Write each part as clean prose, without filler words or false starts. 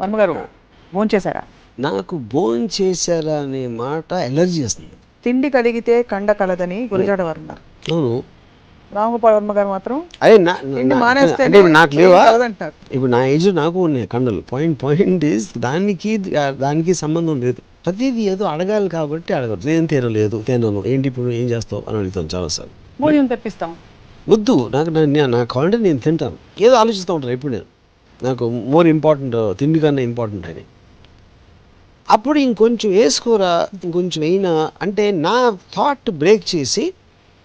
వర్మగారు భోంచేశారా? నాకు భోంచేశారా అనే మాట ఎలర్జీ వస్తుంది. తిండి కలిగితే కండ కలదని గురజాడ వారు ఉన్నారు. అవును, రామగోపాల్ వర్మ గారు మాత్రం అదే తిండి మానేస్తే అంటే నాకు లేవా కలదంటారు. ఇప్పుడు నా ఏజ్ నాకు ఉన్నాయి కండలు. పాయింట్ ఈస్ దానికి సంబంధం లేదు. ప్రతిదీ ఏదో అడగాలి కాబట్టి అడగదు. ఏం తినలేదు, తినను, ఏంటి ఇప్పుడు ఏం చేస్తావు అని అడుగుతాను చాలాసార్లు. భోజనం తెప్పిస్తాం. వద్దు, నాకు కావాలంటే నేను తింటాను. ఏదో ఆలోచిస్తూ ఉంటాను ఎప్పుడు నేను. నాకు మోర్ ఇంపార్టెంట్ తిండి కన్నా ఇంపార్టెంట్ అని. అప్పుడు ఇంకొంచెం వేసుకోరా, ఇంకొంచెం అయినా అంటే నా థాట్ బ్రేక్ చేసి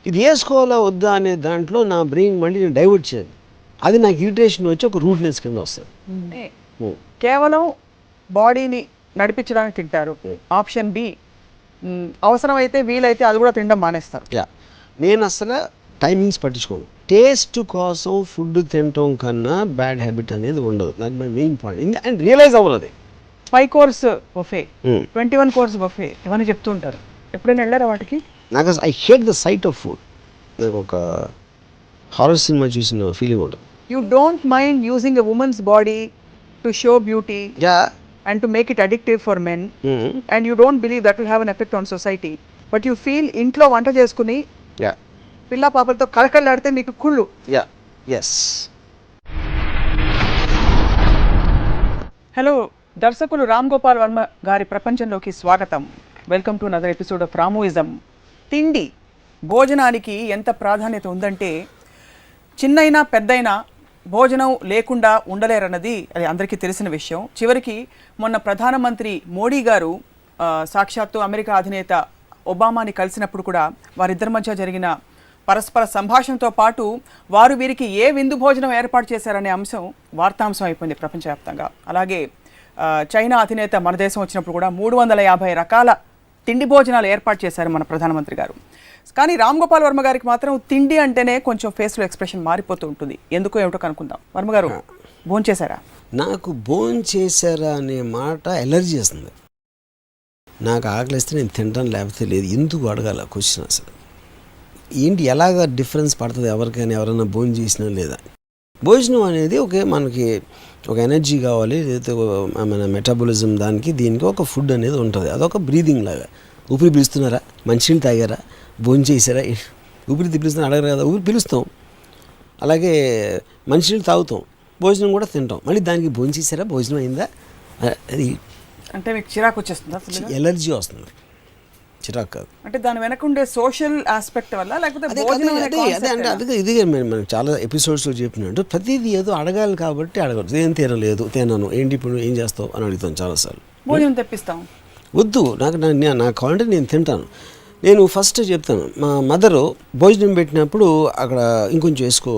ఇది వేసుకోవాలా వద్దా అనే దాంట్లో నా బ్రెయిన్ మళ్ళీ నేను డైవర్ట్ చేయాలి. అది నాకు ఇరిటేషన్ వచ్చి ఒక రూట్నెస్ కింద వస్తుంది. కేవలం బాడీని నడిపించడానికి తింటారు. ఆప్షన్ బి, అవసరమైతే వీలైతే అది కూడా తినడం మానేస్తారు. నేను అసలు టైమింగ్స్ పట్టించుకోను. టేస్ట్ కోసం ఫుడ్ తినటం కన్నా బ్యాడ్ హ్యాబిట్ అనేది ఉండదు. నాకు my main point and realise అవ్వదు. 5 course బఫే, 21 course బఫే ఇవన్నీ చెప్తూ ఉంటారు. ఎప్పుడైనా వెళ్ళారా వాటికి? నాకు I hate the sight of food. నాకు ఒక హారర్ సినిమా చూసిన ఫీలింగ్ ఉంటుంది. You don't mind using a women's body to show beauty and to make it addictive for men, and you don't believe that will have an effect on society, but you feel ఇంట్లో వంట చేసుకుని పిల్ల పాపలతో కలకలాడితే మీకు కుళ్ళు. Hello దర్శకులు రామ్ గోపాల్ వర్మ గారి ప్రపంచంలోకి స్వాగతం. Welcome to another episode of రామోయిజం. తిండి భోజనానికి ఎంత ప్రాధాన్యత ఉందంటే చిన్నైనా పెద్దైనా భోజనం లేకుండా ఉండలేరన్నది అది అందరికీ తెలిసిన విషయం. చివరికి మొన్న ప్రధానమంత్రి మోడీ గారు సాక్షాత్తు అమెరికా అధినేత ఒబామాని కలిసినప్పుడు కూడా వారిద్దరి మధ్య జరిగిన పరస్పర సంభాషణతో పాటు వారు వీరికి ఏ విందు భోజనం ఏర్పాటు చేశారనే అంశం వార్తాంశం అయిపోయింది ప్రపంచవ్యాప్తంగా. అలాగే చైనా అధినేత మన దేశం వచ్చినప్పుడు కూడా 350 రకాల తిండి భోజనాలు ఏర్పాటు చేశారు మన ప్రధానమంత్రి గారు. కానీ రామ్ గోపాల్ వర్మ గారికి మాత్రం తిండి అంటేనే కొంచెం ఫేస్లో ఎక్స్ప్రెషన్ మారిపోతూ ఉంటుంది. ఎందుకో ఏమిటో కనుక్కుందాం. వర్మ గారు భోంచేశారా? నాకు భోంచేశారా అనే మాట ఎలర్జీ వస్తుంది. నాకు ఆకలిస్తే నేను తింటాను, లేకపోతే లేదు. ఎందుకు అడగాల క్వశ్చన్? అసలు ఏంటి, ఎలాగ డిఫరెన్స్ పడుతుంది ఎవరికైనా, ఎవరైనా భోజనం చేసినా లేదా? భోజనం అనేది మనకి ఒక ఎనర్జీ కావాలి, లేకపోతే మన మెటాబలిజం దానికి దీనికి ఒక ఫుడ్ అనేది ఉంటుంది. అదొక బ్రీదింగ్ లాగా. ఊపిరి పిలుస్తున్నారా, మంచినీళ్ళు తాగారా, భోజనం చేశారా, ఊపిరి పిలుస్తున్నా అడగరు కదా. ఊపిరి పిలుస్తాం, అలాగే మంచినీళ్ళు తాగుతాం, భోజనం కూడా తింటాం. మళ్ళీ దానికి భోజనం చేశారా, భోజనం అయిందా, అది అంటే మీకు చిరాకు వచ్చేస్తుందా? ఎలర్జీ వస్తుంది, చిరాకు కాదు. అంటే దాని వెనక ఉండే సోషల్ ఆస్పెక్ట్ వల్ల, లేకపోతే అదే ఇది మనం చాలా ఎపిసోడ్స్లో చెప్పినట్టు ప్రతిదీ ఏదో అడగాలి కాబట్టి అడగదు. ఏం తినలేదు, తినను, ఏంటి ఇప్పుడు ఏం చేస్తావు అని అడుగుతాను చాలాసార్లు. భోజనం తెప్పిస్తాం. వద్దు, నాకు కావాలంటే నేను తింటాను. నేను ఫస్ట్ చెప్తాను, మా మదరు భోజనం పెట్టినప్పుడు అక్కడ ఇంకొంచెం వేసుకో,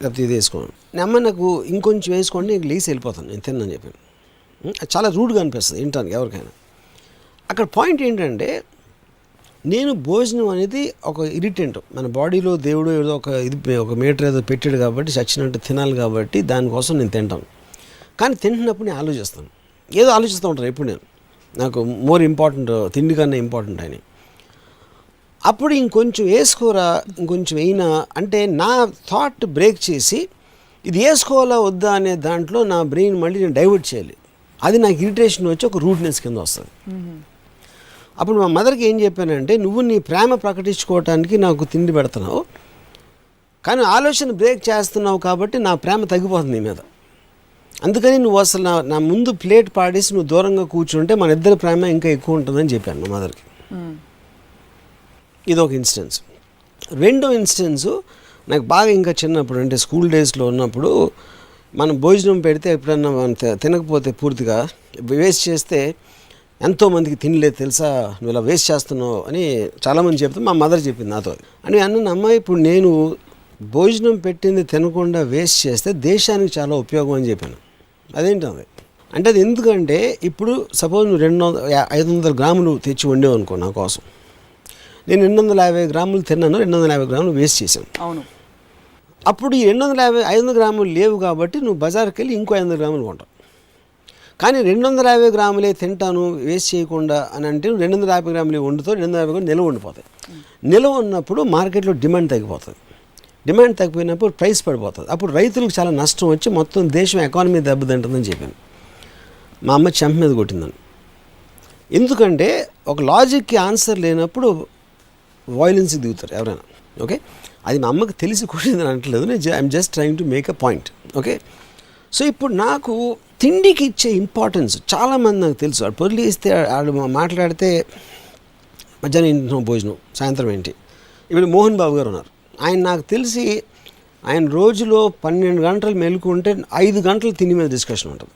లేకపోతే ఇది వేసుకోను. అమ్మ నాకు ఇంకొంచెం వేసుకోండి, నేను లేసి వెళ్ళిపోతాను, నేను తిన్నాను చెప్పాను. చాలా రూడ్గా అనిపిస్తుంది వినటానికి ఎవరికైనా. అక్కడ పాయింట్ ఏంటంటే, నేను భోజనం అనేది ఒక ఇరిటెంట్. మన బాడీలో దేవుడు ఏదో ఒక మీటర్ ఏదో పెట్టాడు కాబట్టి చచ్చినట్టు తినాలి కాబట్టి దానికోసం నేను తింటాను. కానీ తింటున్నప్పుడు నేను ఆలోచిస్తాను, ఏదో ఆలోచిస్తూ ఉంటాను ఎప్పుడు నేను. నాకు మోర్ ఇంపార్టెంట్ తిండి కన్నా ఇంపార్టెంట్ అని. అప్పుడు ఇంకొంచెం వేసుకోరా, ఇంకొంచెం అయినా అంటే నా థాట్ బ్రేక్ చేసి ఇది వేసుకోవాలా వద్దా అనే దాంట్లో నా బ్రెయిన్ మళ్ళీ నేను డైవర్ట్ చేయాలి. అది నాకు ఇరిటేషన్ వచ్చి ఒక రూట్నెస్ కింద వస్తుంది. అప్పుడు మా మదర్కి ఏం చెప్పానంటే, నువ్వు నీ ప్రేమ ప్రకటించుకోవటానికి నాకు తిండి పెడుతున్నావు, కానీ ఆలోచన బ్రేక్ చేస్తున్నావు కాబట్టి నా ప్రేమ తగ్గిపోతుంది నీ మీద. అందుకని నువ్వు అసలు నా ముందు ప్లేట్ పాడేసి నువ్వు దూరంగా కూర్చుంటే మన ఇద్దరి ప్రేమ ఇంకా ఎక్కువ ఉంటుందని చెప్పాను మా మదర్కి. ఇదొక ఇన్స్టెన్స్. రెండో ఇన్స్టెన్సు నాకు బాగా ఇంకా చిన్నప్పుడు, అంటే స్కూల్ డేస్లో ఉన్నప్పుడు మనం భోజనం పెడితే ఎప్పుడన్నా మనం తినకపోతే పూర్తిగా వేస్ట్ చేస్తే ఎంతోమందికి తినలేదు తెలుసా, నువ్వు ఇలా వేస్ట్ చేస్తున్నావు అని చాలామంది చెప్తే మా మదర్ చెప్పింది నాతో. అని అన్న అమ్మాయి, ఇప్పుడు నేను భోజనం పెట్టింది తినకుండా వేస్ట్ చేస్తే దేశానికి చాలా ఉపయోగం అని చెప్పాను. అదేంటది అంటే, అది ఎందుకంటే ఇప్పుడు సపోజ్ నువ్వు 500 గ్రాములు తెచ్చి వండేవు అనుకో నా కోసం, నేను 250 గ్రాములు తిన్నాను, 250 గ్రాములు వేస్ట్ చేశాను. అవును. అప్పుడు ఈ 500 గ్రాములు లేవు కాబట్టి నువ్వు బజార్కి వెళ్ళి ఇంకో 500 గ్రాములు కొంటావు. కానీ 250 గ్రాములే తింటాను వేస్ట్ చేయకుండా అని అంటే 250 గ్రాములే వండుతావు, 250 గ్రాములు నిల్వ ఉండిపోతాయి. నిల్వ ఉన్నప్పుడు మార్కెట్లో డిమాండ్ తగ్గిపోతుంది. డిమాండ్ తగ్గిపోయినప్పుడు ప్రైస్ పడిపోతుంది. అప్పుడు రైతులకు చాలా నష్టం వచ్చి మొత్తం దేశం ఎకానమీ దెబ్బతింటుందని చెప్పాను. మా అమ్మ చెంప మీద కొట్టిందని. ఎందుకంటే ఒక లాజిక్కి ఆన్సర్ లేనప్పుడు వాయిలెన్స్కి దిగుతారు ఎవరైనా. ఓకే, అది మా అమ్మకి తెలిసి కొట్టిందని అనట్లేదు, నేను I'm just trying to make a point. Okay, so ఇప్పుడు నాకు తిండికి ఇచ్చే ఇంపార్టెన్స్ చాలామంది నాకు తెలుసు. వాడు పొర్లి ఇస్తే వాడు మాట్లాడితే మధ్యాహ్నం ఇంట్లో భోజనం, సాయంత్రం ఏంటి. ఇప్పుడు మోహన్ బాబు గారు ఉన్నారు, ఆయన నాకు తెలిసి ఆయన రోజులో 12 గంటలు మెలుకుంటే 5 గంటలు తిండి మీద డిస్కషన్ ఉంటుంది.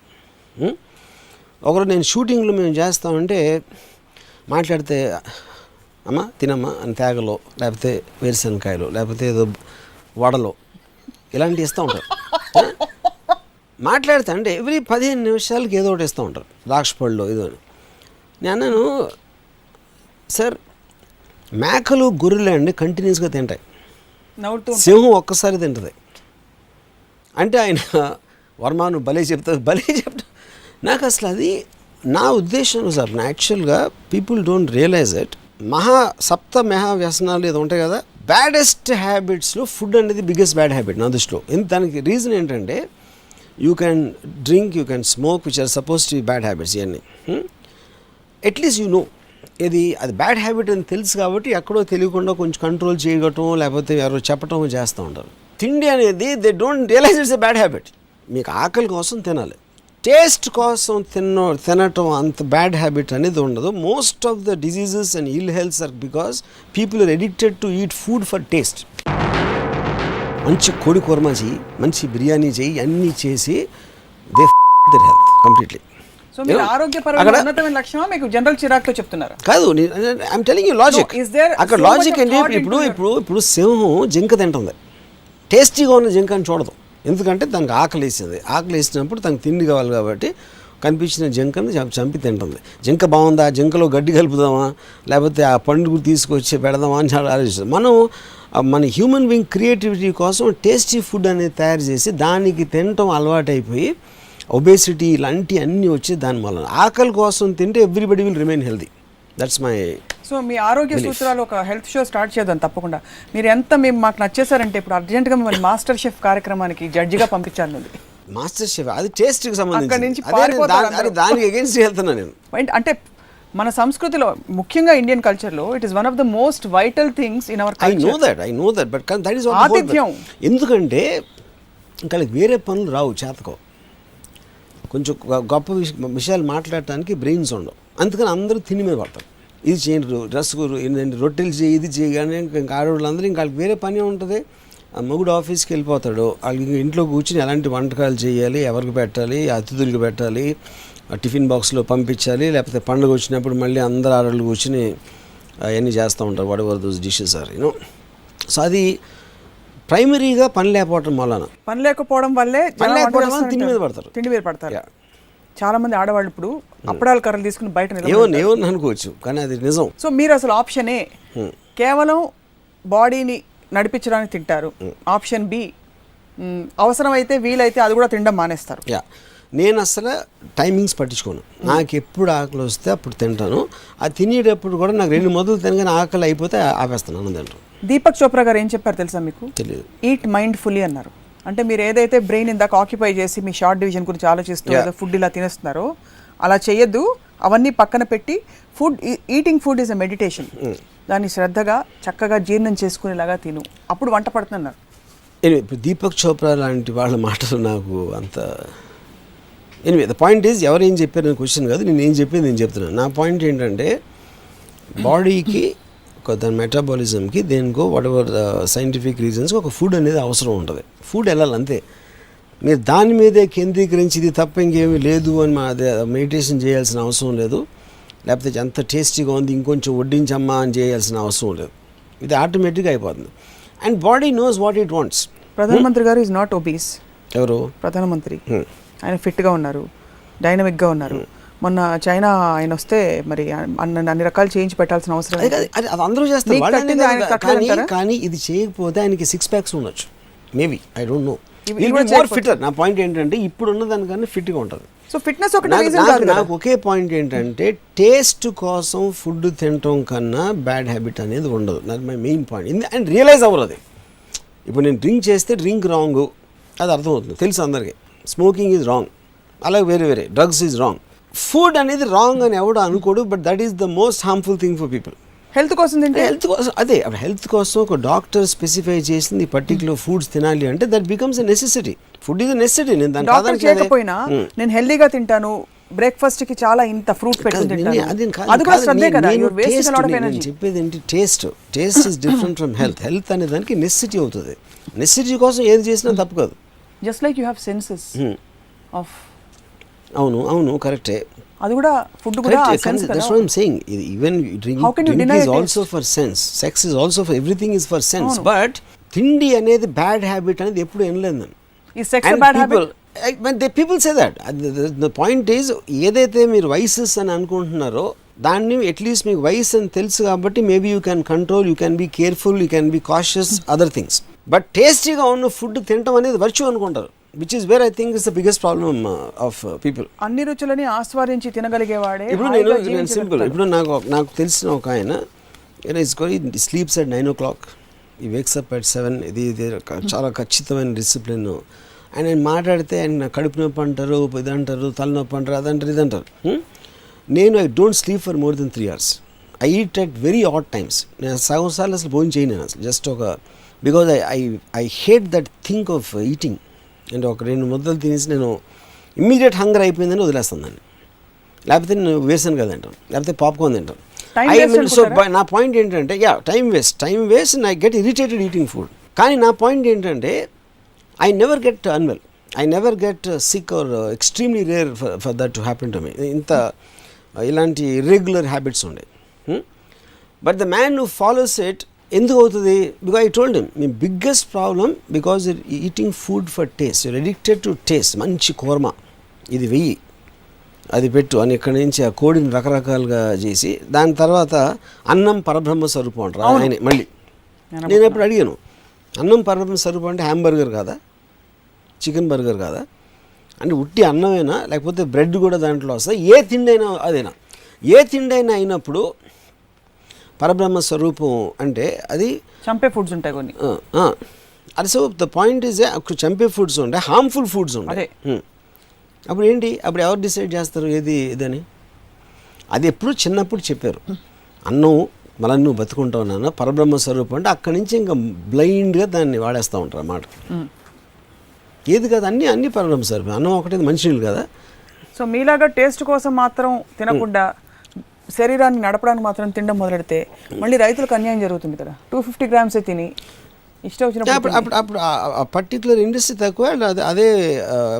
ఒకరు నేను షూటింగ్లో మేము చేస్తామంటే మాట్లాడితే అమ్మ తినమ్మా అని తేగలో, లేకపోతే వేరుశనకాయలు, లేకపోతే ఏదో వడలో ఇలాంటివి ఇస్తూ ఉంటారు. మాట్లాడితే అంటే ఎవ్రీ 15 నిమిషాలకి ఏదో ఒకటి ఇస్తూ ఉంటారు, ద్రాక్ష పళ్ళు ఏదో అని. నేను అన్నాను, సార్ మేకలు గొర్రెలు అండి కంటిన్యూస్గా తింటాయి, సింహం ఒక్కసారి తింటుంది అంటే ఆయన వర్మాను భలే చెప్తా. నాకు అసలు అది నా ఉద్దేశం సార్. యాక్చువల్గా పీపుల్ డోంట్ రియలైజ్ ఇట్. మహా వ్యసనాలు ఏదో ఉంటాయి కదా, బ్యాడెస్ట్ హ్యాబిట్స్లో ఫుడ్ అనేది బిగ్గెస్ట్ బ్యాడ్ హ్యాబిట్ నా దృష్టిలో. దానికి రీజన్ ఏంటంటే you can drink, you can smoke, which are suppose to be bad habits. ఇవన్నీ అట్లీస్ట్ యూ నో అది బ్యాడ్ హ్యాబిట్ అని తెలుసు కాబట్టి ఎక్కడో తెలియకుండా కొంచెం కంట్రోల్ చేయగటం, లేకపోతే ఎవరో చెప్పటం చేస్తూ ఉంటారు. తిండి అనేది they don't realise it's a bad habit. మీకు ఆకలి కోసం తినాలి, టేస్ట్ కోసం తినటం అంత బ్యాడ్ హ్యాబిట్ అనేది ఉండదు. Most of the diseases and ill healths are because people are addicted to eat food for taste. మంచి కోడి కుర్మా చెయ్యి, మంచి బిర్యానీ చెయ్యి, అన్నీ చేసి they their health completely. So మీరు ఆరోగ్యపరమైన ఉన్నతమైన లక్ష్యమా మీకు జనరల్ చిరాకుతో చెప్తున్నారు? కాదు, ఐఎమ్ టెలింగ్ యూ లాజిక్. అక్కడ లాజిక్ ఏంటి, ఇప్పుడు సింహం జింక తింటుంది, టేస్టీగా ఉన్న జింక అని చూడదు. ఎందుకంటే దానికి ఆకలి వేసింది, ఆకలి వేసినప్పుడు తనకు తిండి కావాలి కాబట్టి కనిపించిన జింకని చంపి తింటుంది. జింక బాగుందా, జింకలో గడ్డి కలుపుదామా, లేకపోతే ఆ పండుగ తీసుకొచ్చి పెడదామా అని చాలా ఆలోచిస్తాం. మన హ్యూమన్ బీయింగ్ క్రియేటివిటీ కోసం టేస్టీ ఫుడ్ అనేది తయారు చేసి దానికి తినటం అలవాటైపోయి ఒబేసిటీ ఇలాంటి అన్నీ వచ్చి దాని వల్ల ఆకలి కోసం తింటే everybody will remain healthy. That's my. So మీ ఆరోగ్య సూత్రాలు ఒక హెల్త్ షో స్టార్ట్ చేద్దాం తప్పకుండా. మీరు ఎంత మాకు నచ్చేసారంటే ఇప్పుడు అర్జెంట్గా మిమ్మల్ని మాస్టర్ షెఫ్ కార్యక్రమానికి జడ్జిగా పంపించాను. మాస్టర్ షెఫ్ అది టేస్ట్కి సంబంధించి దానికి అగేన్స్ట్ వెళ్తున్నా నేను. అంటే మన సంస్కృతిలో ముఖ్యంగా ఇండియన్ కల్చర్లో it is one of the most vital things in our culture. I know that but that is ఆతిథ్యం. ఎందుకంటే ఇంకా వేరే పనులు రావు, చేతకో, కొంచెం గొప్ప విషయాలు మాట్లాడటానికి బ్రెయిన్స్ ఉండవు. అందుకని అందరూ తిని మీద పడతారు. ఇది చేయండి, రొట్టెలు చేయి, ఇది చేయి. కానీ ఇంకా ఆడవాళ్ళందరూ ఇంకా వాళ్ళకి వేరే పని ఉంటుంది. మొగుడు ఆఫీస్కి వెళ్ళిపోతాడు, వాళ్ళకి ఇంట్లో కూర్చుని ఎలాంటి వంటకాలు చేయాలి, ఎవరికి పెట్టాలి, అతిథులకు పెట్టాలి, టిఫిన్ బాక్స్లో పంపించాలి, లేకపోతే పండుగ వచ్చినప్పుడు మళ్ళీ అందరు ఆడవాళ్ళు కూర్చుని అవన్నీ చేస్తూ ఉంటారు. Whatever those dishes are you know. So అది ప్రైమరీగా పని లేకపోవడం వల్లే తిండి మీద పడతారు. చాలా మంది ఆడవాళ్ళు ఇప్పుడు అప్పడాల కర్రలు తీసుకుని బయట ఏమని అనుకోవచ్చు, కానీ అది నిజం. సో మీరు అసలు ఆప్షనే కేవలం బాడీని నడిపించడానికి తింటారు. ఆప్షన్ బి అవసరమైతే వీలైతే అది కూడా తినడం మానేస్తారు. నేను అసలు టైమింగ్స్ పట్టించుకోను. నాకు ఎప్పుడు ఆకలి వస్తే అప్పుడు తింటాను. అది తినేటప్పుడు కూడా నాకు 2 మొదలు తినగానే ఆకలి అయిపోతే ఆపేస్తాను అన్నం తింటాను. దీపక్ చోప్రా గారు ఏం చెప్పారు తెలుసా మీకు? తెలియదు. ఈట్ మైండ్ఫుల్లీ అన్నారు. అంటే మీరు ఏదైతే బ్రెయిన్ ఇందాక ఆక్యుపై చేసి మీ షార్ట్ డివిజన్ గురించి ఆలోచిస్తూ ఫుడ్ ఇలా తినేస్తున్నారో అలా చేయొద్దు. అవన్నీ పక్కన పెట్టి eating food is a meditation. దాన్ని శ్రద్ధగా చక్కగా జీర్ణం చేసుకునేలాగా తిను, అప్పుడు వంట పడుతున్నారు. ఇప్పుడు దీపక్ చోప్రా లాంటి వాళ్ళ మాటలు నాకు అంత ఎనివే ద పాయింట్ ఈజ్ ఎవరు ఏం చెప్పారు క్వశ్చన్ కాదు, నేను ఏం చెప్పింది నేను చెప్తున్నాను. నా పాయింట్ ఏంటంటే బాడీకి దాని మెటాబాలిజంకి దేనికో వాట్ ఎవర్ సైంటిఫిక్ రీజన్స్కి ఒక ఫుడ్ అనేది అవసరం ఉంటుంది. ఫుడ్ వెళ్ళాలి అంతే. మీరు దాని మీదే కేంద్రీకరించి ఇది తప్ప ఇంకేమీ లేదు అని మెడిటేషన్ చేయాల్సిన అవసరం లేదు, లేకపోతే ఎంత టేస్టీగా ఉంది ఇంకొంచెం వడ్డించమ్మా అని చేయాల్సిన అవసరం లేదు. ఇది ఆటోమేటిక్గా అయిపోతుంది. And body knows what it wants. ప్రధానమంత్రి గారు ఈజ్ నాట్ ఒబీస్. ఎవరు? ప్రధానమంత్రి. ఆయన ఫిట్గా ఉన్నారు, డైనమిక్గా ఉన్నారు. మొన్న చైనా ఆయన వస్తే మరి అన్ని రకాలు చేయించి పెట్టాల్సిన అవసరం అది అందరూ చేస్తారు. కానీ ఇది చేయకపోతే ఆయనకి 6 packs ఉండొచ్చు maybe, I don't no. Fitter. నా పాయింట్ ఏంటంటే ఇప్పుడు ఉన్న దానికన్నా ఫిట్గా ఉంటుంది. సో ఫిట్నెస్ ఒకటి. నాకు ఒకే పాయింట్ ఏంటంటే టేస్ట్ కోసం ఫుడ్ తినటం కన్నా బ్యాడ్ హ్యాబిట్ అనేది ఉండదు. నాకు my main point. And realise అవ్వరు అది. ఇప్పుడు నేను డ్రింక్ చేస్తే డ్రింక్ రాంగ్, అది అర్థమవుతుంది, తెలుసు అందరికీ. స్మోకింగ్ ఈజ్ రాంగ్, అలాగే వేరే డ్రగ్స్ ఈజ్ రాంగ్. ఫుడ్ అనేది రాంగ్ అని ఎవడు అనుకోడు, but that is the most harmful thing for people. Health కోసం తింటే హెల్త్ కోసం అదే, హెల్త్ కోసం ఒక డాక్టర్ స్పెసిఫై చేసింది పర్టికులర్ ఫుడ్స్ తినాలి అంటే that becomes a necessity. Food is a necessity. నేను దాని డాక్టర్ చేయకపోయినా నేను హెల్దీగా తింటాను, బ్రేక్ఫాస్ట్ కి చాలా ఇంత ఫ్రూట్ పెట్టుకుని తింటాను, అది కూడా శ్రద్ధే కదా. You are wasting a lot of energy. చెప్పేది ఏంటి, taste is different from health. Health అనే దానికి నెసెసిటీ అవుతుంది. నెసెసిటీ కోసం ఏది చేసినా తప్పు కాదు. Just like you have senses of. అవును కరెక్టే. అది కూడా ఫుడ్ కూడా సెన్స్ కదా. That's what I'm saying. Even drink is also for sense. Sex is also for everything is for sense. But తిండి అనేది బ్యాడ్ హ్యాబిట్ అనేది ఎప్పుడు వినలేదు నేను. ఈ sex bad habit people say that. The point is ఏదైతే మీరు వైసెస్ అని అనుకుంటున్నారో దాన్ని అట్లీస్ట్ మీకు వైస్ అని తెలుసు కాబట్టి maybe you can control, you can be careful, you can be cautious other things. But టేస్టీగా ఉన్న ఫుడ్ తినడం అనేది వర్చ్యూ అనుకుంటారు, which is where I think is the biggest problem of people. అన్ని రుచులని ఆస్వాదించి తినగలిగేవాడే. ఇప్పుడు నేను సింపుల్, ఇప్పుడు నాకు తెలిసిన ఒక ఆయన స్లీప్స్ at 9 o'clock, ఈ వేక్స్ అప్ at 7. ఇది చాలా ఖచ్చితమైన డిసిప్లిన్. ఆయన మాట్లాడితే ఆయన కడుపు నొప్పి అంటారు, ఇది అంటారు, తలనొప్పి అంటారు, అదంటారు, ఇది అంటారు. నేను I don't sleep for more than 3 hours. I eat at very odd times. నేను సగం సార్లు అసలు భోజనం చేయను అసలు. జస్ట్ ఒక because I hate that think of eating. అంటే ఒక 2 ముద్దలు తినేసి నేను ఇమ్మీడియట్ హంగర్ అయిపోయిందని వదిలేస్తాను దాన్ని. లేకపోతే నేను వేసాను కదా తింటాను, లేకపోతే పాప్కార్న్ తింటాను. సో నా పాయింట్ ఏంటంటే time waste and I get irritated eating food. కానీ నా పాయింట్ ఏంటంటే I never get unwell, I never get sick or extremely rare for that to happen to me. ఇంత ఇలాంటి ఇర్రెగ్యులర్ హ్యాబిట్స్ ఉండే. But the man who follows it ఎందుకు అవుతుంది? Because I told him, మీ biggest problem because your eating food for taste, your addicted to taste. మంచి కూర్మా ఇది వెయ్యి, అది పెట్టు అని ఇక్కడి నుంచి ఆ కోడిని రకరకాలుగా చేసి దాని తర్వాత అన్నం పరబ్రహ్మ స్వరూపం అంటారు ఆయన. మళ్ళీ నేను ఎప్పుడు అడిగాను, అన్నం పరబ్రహ్మ స్వరూపం అంటే హ్యాంబర్గర్ కాదా, చికెన్ బర్గర్ కాదా అంటే ఉట్టి అన్నమైనా లేకపోతే బ్రెడ్ కూడా దాంట్లో వస్తుంది. ఏ తిండి అయినా అదైనా, ఏ తిండి అయినా అయినప్పుడు పరబ్రహ్మ స్వరూపం అంటే అది చంపే ఫుడ్స్ ఉంటాయి కొన్ని. అది సో ద పాయింట్ ఈజ్ చంపే ఫుడ్స్ ఉంటాయి, హార్మ్ఫుల్ ఫుడ్స్ ఉంటాయి. అప్పుడు ఏంటి, అప్పుడు ఎవరు డిసైడ్ చేస్తారు ఏది ఇదని? అది ఎప్పుడు చిన్నప్పుడు చెప్పారు, అన్నం మళ్ళీ నువ్వు బతుకుంటావు నాన్న, పరబ్రహ్మ స్వరూపం అంటే అక్కడి నుంచి ఇంకా బ్లైండ్గా దాన్ని వాడేస్తూ ఉంటారు అన్నమాట. ఏది కదా, అన్ని పరబ్రహ్మ స్వరూపం. అన్నం ఒకటి మనుషులు కదా. సో మీలాగా టేస్ట్ కోసం మాత్రం తినకుండా శరీరాన్ని నడపడానికి మాత్రం తినడం మొదలెడితే మళ్ళీ రైతులకు అన్యాయం జరుగుతుంది కదా. 250 grams తిని ఇష్టం వచ్చినప్పుడు అప్పుడు ఆ పర్టికులర్ ఇండస్ట్రీ తక్కువ, అదే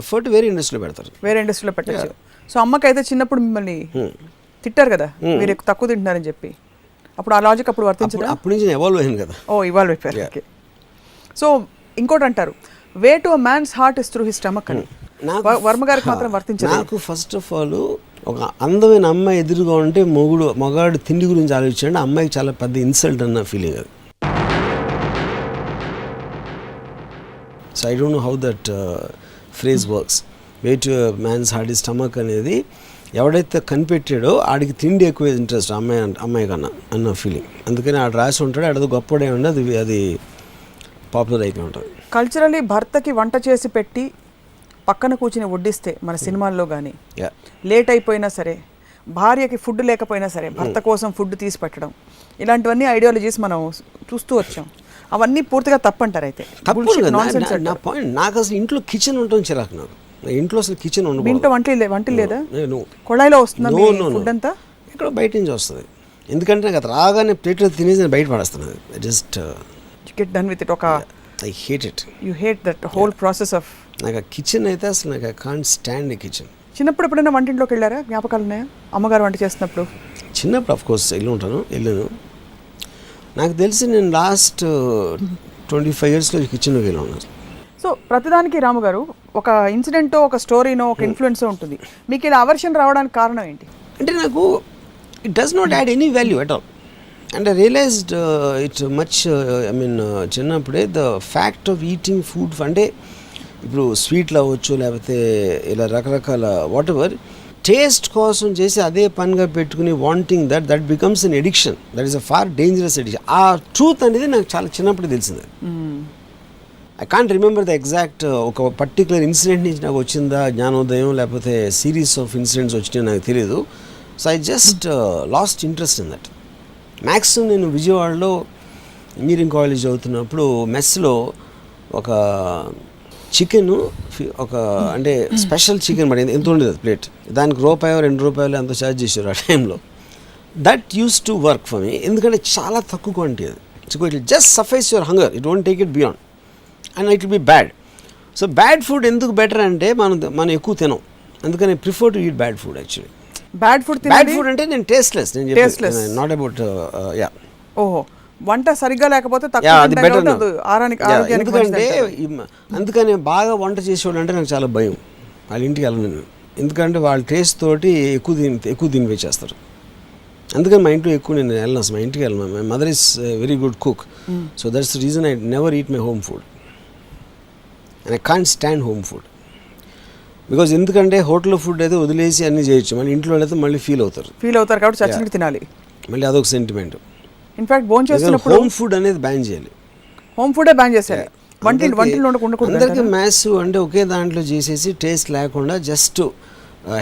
ఎఫర్ట్ వేరే ఇండస్ట్రీలో పెడతారు, వేరే ఇండస్ట్రీలో పెట్టచ్చు. సో అమ్మకైతే చిన్నప్పుడు మిమ్మల్ని తిట్టారు కదా మీరు తక్కువ తింటున్నారని చెప్పి, అప్పుడు ఆ లాజిక్ అప్పుడు వర్తించదు. అప్పటి నుంచి ఎవాల్వ్ అయింది కదా. ఇవాల్వ్ అయిపోయారు. ఓకే. సో ఇంకోటి అంటారు, way to a man's heart is through his stomach అని. వర్మ గారికి మాత్రం వర్తించదు. నాకు ఫస్ట్ ఆఫ్ ఆల్ ఒక అందమైన అమ్మాయి ఎదురుగా ఉంటే మగాడు తిండి గురించి ఆలోచించండి, అమ్మాయికి చాలా పెద్ద ఇన్సల్ట్ అన్న ఫీలింగ్ అది. So I don't know how that phrase works. Way to man's heart is stomach అనేది ఎవడైతే కనిపెట్టాడో ఆడికి తిండి ఎక్కువ ఇంట్రెస్ట్ అమ్మాయి కన్నా అన్న ఫీలింగ్. అందుకని ఆడు రాసి ఉంటాడు, ఆడది గొప్పడే ఉండి అది పాపులర్ అయిపోయి ఉంటుంది. కల్చరలీ భర్తకి వంట చేసి పెట్టి పక్కన కూర్చుని వడ్డిస్తే మన సినిమాల్లో కానీ లేట్ అయిపోయినా సరే, భార్యకి ఫుడ్ లేకపోయినా సరే భర్త కోసం ఫుడ్ తీసి పెట్టడం, ఇలాంటివన్నీ ఐడియాలజీస్ మనం చూస్తూ వచ్చాం. అవన్నీ పూర్తిగా తప్పంటారు. అయితే నా పాయింట్, నాకు అసలు ఇంట్లో కిచెన్ ఉంటుంది చిరాకు. నాకు ఇంట్లో అసలు కిచెన్ ఉండదు. ఇంట్లో వంట లేదా, కొళాయిలో వస్తుంది ఫుడ్ అంతా, ఇక్కడ బయట నుంచి వస్తుంది. ఎందుకంటే నాకు రాగానే ప్లేట్లో తినేసి నేను బయట పడేస్తున్నది. Just get done with it. I hate it. You hate that whole process of. నాకు ఆ కిచెన్ అయితే అసలు నాకు I can't stand a kitchen. చిన్నప్పుడు ఎప్పుడైనా వంటింట్లోకి వెళ్ళారా? జ్ఞాపకాలు ఉన్నాయా అమ్మగారు వంట చేస్తున్నప్పుడు? చిన్నప్పుడు ఆఫ్ కోర్స్ వెళ్ళాను. నాకు తెలిసి నేను లాస్ట్ 25 yearsలో కిచెన్లోకి వెళ్ళాను. సో ప్రతిదానికి రాము గారు ఒక ఇన్సిడెంటో, ఒక స్టోరీనో, ఒక ఇన్ఫ్లుయెన్సో ఉంటుంది. మీకు ఇలా అవర్షన్ రావడానికి కారణం ఏంటి? అంటే నాకు it does not add any value at all. And I realized it much, చిన్నప్పుడే the fact of eating food. అంటే ఇప్పుడు స్వీట్లు అవ్వచ్చు, లేకపోతే ఇలా రకరకాల వాట్ ఎవర్ టేస్ట్ కోసం చేసి అదే పనిగా పెట్టుకుని wanting that becomes an addiction. That is a far dangerous addiction. ఆ ట్రూత్ అనేది నాకు చాలా చిన్నప్పుడు తెలిసింది. I can't remember the exact ఒక పర్టికులర్ ఇన్సిడెంట్ నుంచి నాకు వచ్చిందా జ్ఞానోదయం, లేకపోతే సిరీస్ ఆఫ్ ఇన్సిడెంట్స్ వచ్చినాయో నాకు తెలియదు. So I just lost interest in that. Maximum నేను విజయవాడలో ఇంజనీరింగ్ కాలేజ్ చదువుతున్నప్పుడు మెస్లో ఒక చికెన్, ఒక అంటే స్పెషల్ చికెన్ మరి ఎంత ఉండేది ప్లేట్, దానికి ₹1 2 ఎంతో ఛార్జ్ చేశారు ఆ టైంలో. That use to work for me, ఎందుకంటే చాలా తక్కువ క్వాంటిటీ అది. So it just suffice your hunger, it won't take it beyond and it will be bad. So bad food ఎందుకు బెటర్ అంటే మనం ఎక్కువ తినం, అందుకని I prefer to eat bad food actually. Bad food అంటే నేను టేస్ట్లెస్, నేను చెప్పేది నాట్ అబౌట్ యా. ఓహో, వంట సరిగ్గా లేకపోతే అది బెటర్. ఎందుకంటే అందుకని బాగా వంట చేసేవాళ్ళు అంటే నాకు చాలా భయం, వాళ్ళ ఇంటికి వెళ్ళను నేను. ఎందుకంటే వాళ్ళ టేస్ట్ తోటి ఎక్కువ తినిపించేస్తారు. అందుకని మా ఇంట్లో ఎక్కువ నేను వెళ్ళను, అసలు మా ఇంటికి వెళ్ళను. My mother is very good cook, so that's the reason I never eat my home food and I can't stand home food. Because ఎందుకంటే హోటల్ ఫుడ్ అయితే వదిలేసి అన్నీ చేయొచ్చు, మళ్ళీ ఇంట్లో అయితే మళ్ళీ ఫీల్ అవుతారు కాబట్టి చచ్చినట్టు తినాలి, మళ్ళీ అదొక సెంటిమెంట్. ఇన్ఫాక్ట్ భోజనం చేస్తున్నప్పుడు హోమ్ ఫుడ్ అనేది బ్యాన్ చేయాలి, హోమ్ ఫుడే బ్యాన్ చేసేయాలి. వంటిలో ఉండకూడదు. అందరికీ మ్యాథ్స్ అంటే ఒకే దాంట్లో చేసేసి టేస్ట్ లేకుండా జస్ట్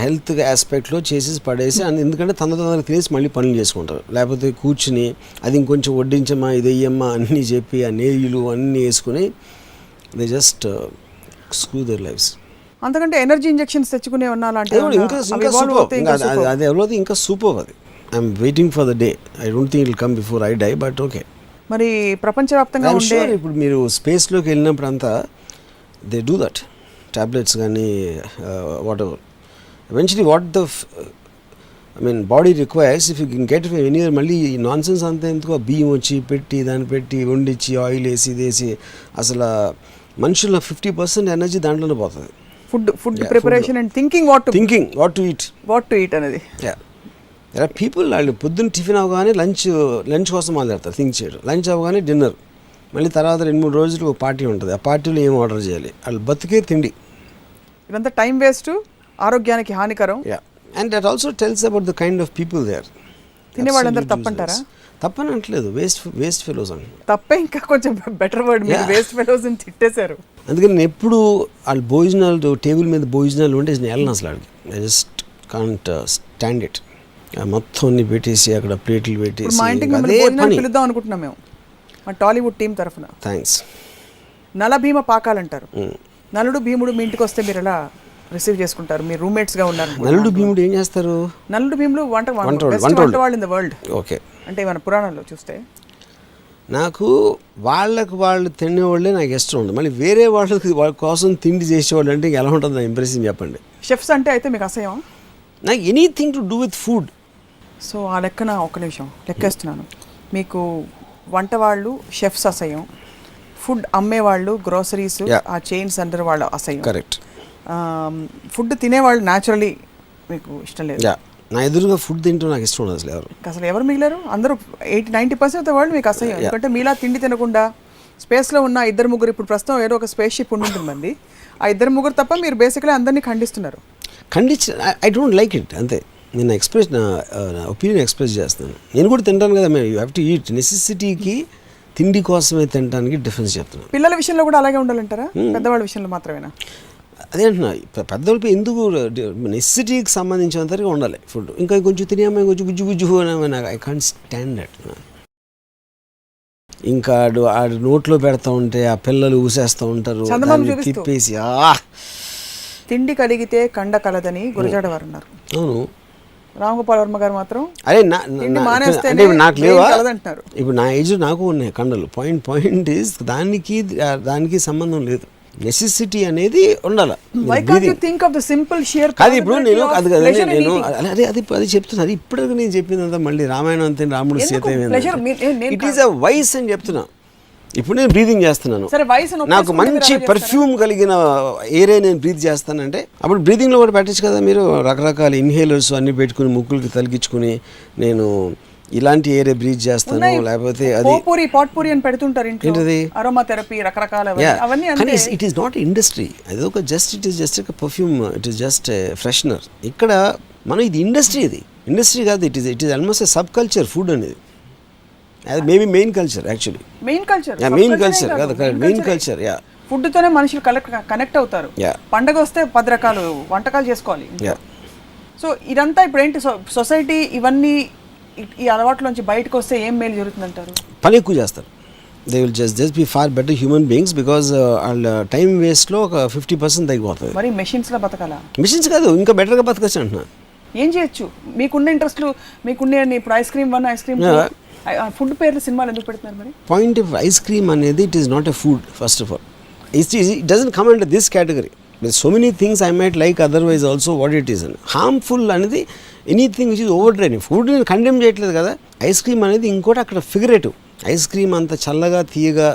హెల్త్ ఆస్పెక్ట్లో చేసేసి పడేసి, ఎందుకంటే తొందరగా తినేసి మళ్ళీ పనులు చేసుకుంటారు. లేకపోతే కూర్చుని అది ఇంకొంచెం వడ్డించమ్మా ఇది వెయ్యమ్మా అన్నీ చెప్పి ఆ నెయ్యిలు అన్నీ వేసుకుని they just screw their lifes. అంతకంటే ఎనర్జీ ఇంజెక్షన్స్ తెచ్చుకునే ఉన్నా అది ఎవరో ఇంకా సూపర్. అది I'm waiting for the day, I don't think it will come before I die, but okay. మరి ప్రపంచవ్యాప్తంగా ఉండే ఇప్పుడు మీరు స్పేస్లోకి వెళ్ళినప్పుడు అంతా దే డూ దట్, టాబ్లెట్స్ కానీ whatever. Eventually what the body requires, if you can get anywhere. మళ్ళీ ఈ నాన్ సెన్స్ అంతా ఎందుకు, బియ్యం వచ్చి పెట్టి దాన్ని పెట్టి వండించి ఆయిల్ వేసి ఇదేసి, అసలు మనుషుల 50% ఎనర్జీ దాంట్లోనే పోతుంది. Food preparation and thinking what to eat అనేది. పీపుల్ వాళ్ళు పొద్దున్న టిఫిన్ అవగానే లంచ్ కోసం మాట్లాడతారు, థింక్ చేయడం. లంచ్ అవగానే డిన్నర్, మళ్ళీ తర్వాత 2-3 రోజులు ఒక పార్టీ ఉంటుంది, ఆ పార్టీలో ఏం ఆర్డర్ చేయాలి, వాళ్ళు బతికే తిండి. ఇదంతా టైం వేస్ట్, ఆరోగ్యానికి హానికరం. And that also tells about the kind of people they are. తినేవాళ్ళందరూ తప్పంటారా? తప్పని అంటలేదు, వేస్ట్ ఫెలోస్ అని. తప్పే ఇంకా కొంచెం బెటర్ వర్డ్, మీరు వేస్ట్ ఫెలోస్ అని తిట్టేశారు. అందుకని నేను ఎప్పుడు వాళ్ళ భోజనాలు టేబుల్ మీద భోజనాలు ఉంటే నేను వెళ్ళను అసలు. అడిగి I just can't stand it. మొత్తం అన్ని పెట్టేసి అక్కడ ప్లేట్లు పెట్టేసి మా ఇంటికి పిలుద్దాం అనుకుంటున్నాం మేము, మా టాలీవుడ్ టీం తరఫున. థ్యాంక్స్. నలభీమ పాకాలంటారు. నలుడు భీముడు మీ ఇంటికి వస్తే మీరు ఎలా రిసీవ్ చేసుకుంటారు? మీరు రూమ్మేట్స్గా ఉన్నారు. నలుడు భీముడు ఏం చేస్తారు? నలుడు భీముడు వంట వాళ్ళు ఇన్ ద వరల్డ్. ఓకే. అంటే మన పురాణాల్లో చూస్తే నాకు వాళ్ళు తినేవాళ్ళే నాకు ఇష్టం ఉంది. మళ్ళీ వేరే వాళ్ళ కోసం తిండి చేసేవాళ్ళు అంటే ఎలా ఉంటుంది నా ఇంప్రెషన్ చెప్పండి. షెఫ్స్ అంటే అయితే మీకు అసహ్యం? నాకు anything to do with food. So ఆ లెక్కన ఒక నిమిషం లెక్కేస్తున్నాను. మీకు వంట వాళ్ళు షెఫ్స్ అసహ్యం, ఫుడ్ అమ్మేవాళ్ళు గ్రోసరీస్ ఆ చైన్స్ అండర్ వాళ్ళు అసహ్యం. కరెక్ట్. ఫుడ్ తినేవాళ్ళు న్యాచురలీ మీకు ఇష్టం లేదు. నా ఎదురుగా ఫుడ్ తింటూ నాకు ఇష్టం ఉండదు అసలు ఎవరు మిగిలారు? అందరూ 80-90% వాళ్ళు మీకు అసహ్యం. ఎందుకంటే మీలా తిండి తినకుండా స్పేస్లో ఉన్న 2-3, ఇప్పుడు ప్రస్తుతం ఏదో ఒక స్పేస్ షిప్ ఉంటుందండి, ఆ 2-3 తప్ప మీరు బేసిక్లీ అందరినీ ఖండిస్తున్నారు. ఐ డోంట్ లైక్ ఇట్, అంతే. నేను నా ఒపీనియన్ ఎక్స్ప్రెస్ చేస్తాను. నేను కూడా తింటాను కదా, మేము యూ హ్యావ్ టు ఈట్. నెసెసిటీకి తిండి కోసమే తినడానికి డిఫరెన్స్ చెప్తున్నాను. పిల్లల విషయంలో కూడా అలాగే ఉండాలంటారా? పెద్దవాళ్ళ విషయంలో మాత్రమేనా? అదే అంటున్నా, పెద్దవాళ్ళకి ఎందుకు నెసెసిటీకి సంబంధించినంతగా ఉండాలి ఫుడ్. ఇంకా కొంచెం తినేమో కొంచెం గుజ్జు అని ఐ కాంట్ స్టాండ్ దట్. ఇంకా ఆడు నోట్లో పెడతా ఉంటే ఆ పిల్లలు ఊసేస్తూ ఉంటారు, తిప్పేసి. తిండి కలిగితే కండ కలదని గురజాడ వారు అన్నారు. అవును. రామగోపాల్ వర్మ గారు మాత్రం అదే అంటే నాకు లేవా? ఇప్పుడు నా ఏజ్ నాకు ఉన్నాయి కండలు. పాయింట్ ఈజ్ దానికి సంబంధం లేదు. నెసెసిటీ అనేది ఉండాలి. అది ఇప్పుడు నేను అది చెప్తున్నా. అది ఇప్పుడు నేను చెప్పిందంతా మళ్ళీ రామాయణం అంతే, Ramudu Sita. It is a vice అని చెప్తున్నా. ఇప్పుడు నేను బ్రీదింగ్ చేస్తున్నాను, నాకు మంచి పర్ఫ్యూమ్ కలిగిన ఏరే నేను బ్రీత్ చేస్తానంటే అప్పుడు బ్రీదింగ్లో కూడా పెట్టచ్చు కదా మీరు. రకరకాల ఇన్హేలర్స్ అన్ని పెట్టుకుని ముక్కులకి తలిగించుకుని నేను ఇలాంటి ఏరే బ్రీత్ చేస్తాను. లేకపోతే అది పాట్పూరి అని పెడుతుంటారు ఏంటది, అరోమాథెరపీ రకరకాల. కానీ ఇట్ ఈస్ నాట్ ఇండస్ట్రీ, అది ఒక it is just perfume, it is just freshener. ఇక్కడ మనం ఇది ఇండస్ట్రీ కాదు. It is almost a subculture food అనేది. Maybe main culture actually. Main culture కాదు, మెయిన్ కల్చర్. ఫుడ్తోనే మనుషులు కనెక్ట్ అవుతారు. Yeah. పండగ వస్తే 10 రకాలు వంటకాలు చేసుకోవాలి. Yeah. సో ఇదంతా ఇప్పుడు ఏంటి సొసైటీ ఇవన్నీ ఈ అలవాట్లోంచి బయటకు వస్తే ఏం మేలు జరుగుతుందంటారు? పని ఎక్కువ చేస్తారు. They will just be far better human beings because వాళ్ళ టైం వేస్ట్లో ఒక 50% తగ్గిపోతుంది. మరి మెషిన్స్లో బతకాలా? మిషన్స్ కాదు, ఇంకా బెటర్గా బతకచ్చు అంటున్నా. ఏం చేయొచ్చు? మీకున్న ఇంట్రెస్ట్లు మీకున్న ఇప్పుడు ice cream 1 ice cream food పేర్లు సినిమాలు ఎందుకు పెడుతున్నారు మరి? పాయింట్ ఆఫ్ ఐస్ క్రీమ్ అనేది it is not a food first of all. It doesn't come under this category. So many things I might like otherwise also what it is అని. Harmful అనేది anything which is over draining. Food నేను condemn చేయట్లేదు కదా. Ice cream అనేది ఇంకోటి అక్కడ figurative. Ice cream అంత చల్లగా తీయగా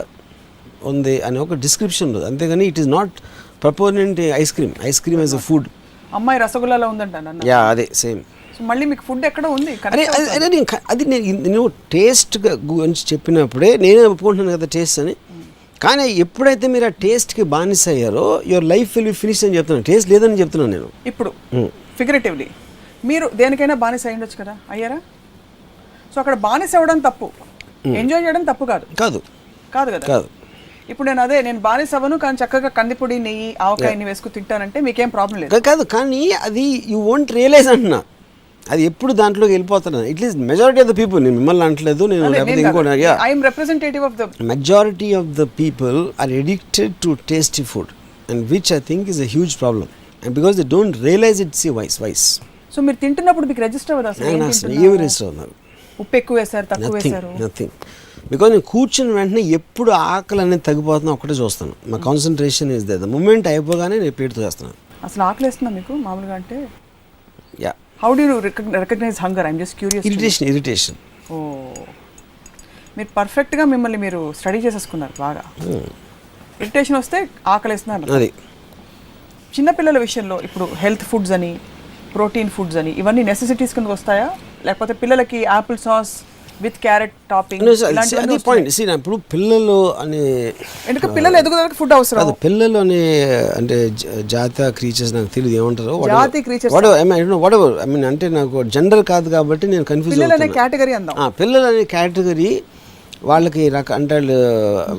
ఉంది అని ఒక డిస్క్రిప్షన్ ఉంది, అంతేగాని it is not proponent ice cream. Ice cream as a food. అమ్మాయి రసగుల్లాలో ఉందంట. యా, అదే సేమ్. సో మళ్ళీ మీకు ఫుడ్ ఎక్కడ ఉంది? అది నేను టేస్ట్ గురించి చెప్పినప్పుడే నేనే ఒప్పుకుంటున్నాను కదా టేస్ట్ అని. కానీ ఎప్పుడైతే మీరు ఆ టేస్ట్కి బానిస అయ్యారో your life will be finish అని చెప్తున్నాను. టేస్ట్ లేదని చెప్తున్నాను నేను. ఇప్పుడు ఫిగరేటివ్లీ మీరు దేనికైనా బానిస అయి ఉండొచ్చు కదా, అయ్యారా? సో అక్కడ బానిస అవ్వడం తప్పు, ఎంజాయ్ చేయడం తప్పు కాదు. కాదు కాదు కదా. కాదు. ఇప్పుడు నేను బానిస అవ్వను కానీ చక్కగా కందిపొడి నెయ్యి ఆవకాయని వేసుకుని తింటానంటే మీకేం ప్రాబ్లం లేదు. కాదు, కానీ అది యూ వోంట్ రియలైజ్ అంటున్నా. అది ఎప్పుడు దాంట్లోకి వెళ్ళిపోతున్నాను. At least majority of the people, నేను మిమ్మల్ని అంటలేదు, నేను representative of the majority of the people are addicted to tasty food and which I think is a huge problem and because they don't realise it's a vice. So మీరు తింటున్నప్పుడు మీకు register అవ్వదు అసలు? ఏమి రిజిస్టర్ అవుతున్నారు? ఉప్పు ఎక్కువ వేశారు, తక్కువ వేశారు? నథింగ్. బికాజ్ నేను కూర్చుని వెంటనే ఎప్పుడు ఆకలి అనేది తగ్గిపోతుందో ఒకటే చూస్తాను. మా కాన్సన్ట్రేషన్ ఇస్ ద మూమెంట్ అయిపోగానే నేను ప్లేట్తో చేస్తున్నాను. అసలు ఆకలి వేస్తుందా మీకు మామూలుగా? అంటే yeah. How do you recognize hunger? I'm just curious. Irritation. Oh, మీరు పర్ఫెక్ట్గా మిమ్మల్ని మీరు స్టడీ చేసేసుకున్నారు బాగా. ఇరిటేషన్ వస్తే ఆకలి వేస్తున్నారు. అది చిన్నపిల్లల విషయంలో ఇప్పుడు హెల్త్ ఫుడ్స్ అని, ప్రోటీన్ ఫుడ్స్ అని ఇవన్నీ నెసెసిటీస్ కిందకి వస్తాయా? లేకపోతే పిల్లలకి Apple sauce with carrot topping అది పాయింట్. ఇప్పుడు పిల్లలు అనే ఎందుకంటే పిల్లలు ఎదుగుదలకి ఫుడ్ అవసరం. అది పిల్లలు అనే అంటే జాతి క్రీచర్స్ నాకు తెలియదు ఏమంటారు. జాతి క్రీచర్స్ అంటే నాకు జెండర్ కాదు కాబట్టి నేను కన్ఫ్యూజ్ పిల్లలు అనే కేటగిరీ అందాం. పిల్లలు అనే కేటగిరీ వాళ్ళకి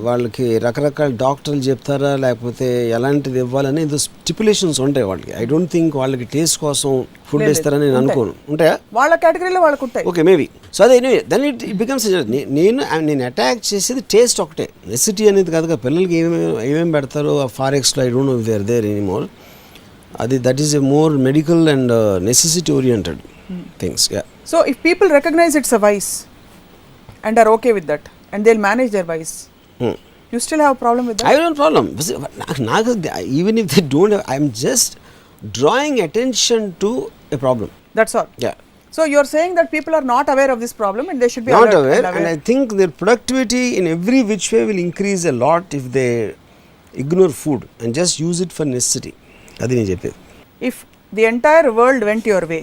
వాళ్ళకి రకరకాల డాక్టర్లు చెప్తారా లేకపోతే ఎలాంటిది ఇవ్వాలని ఏదో స్టిపులేషన్స్ ఉంటాయి వాళ్ళకి. ఐ డోంట్ థింక్ వాళ్ళకి టేస్ట్ కోసం ఫుడ్ ఇస్తారని నేను అనుకోను. ఉంటాయా? వాళ్ళ కేటగిరీలో వాళ్ళకు ఉంటాయి. Okay, maybe. సో అదే దెన్ ఇట్ బికమ్స్ నేను అటాక్ చేసేది టేస్ట్ ఒకటే, నెసిటీ అనేది కాదు కదా. పిల్లలకి ఏమేమి పెడతారో ఆ ఫారెక్స్లో I don't know if they are there anymore. అది that is a more medical and necessity oriented things. Yeah. So if people recognize it's a vice and are okay with that and they'll manage their vice, you still have a problem with that? I don't have a problem. Even if they don't have, I'm just drawing attention to a problem. That's all. Yeah. So you're saying that people are not aware of this problem and they should be not aware and I think their productivity in every which way will increase a lot if they ignore food and just use it for necessity. Adi ne cheppedi. If the entire world went your way,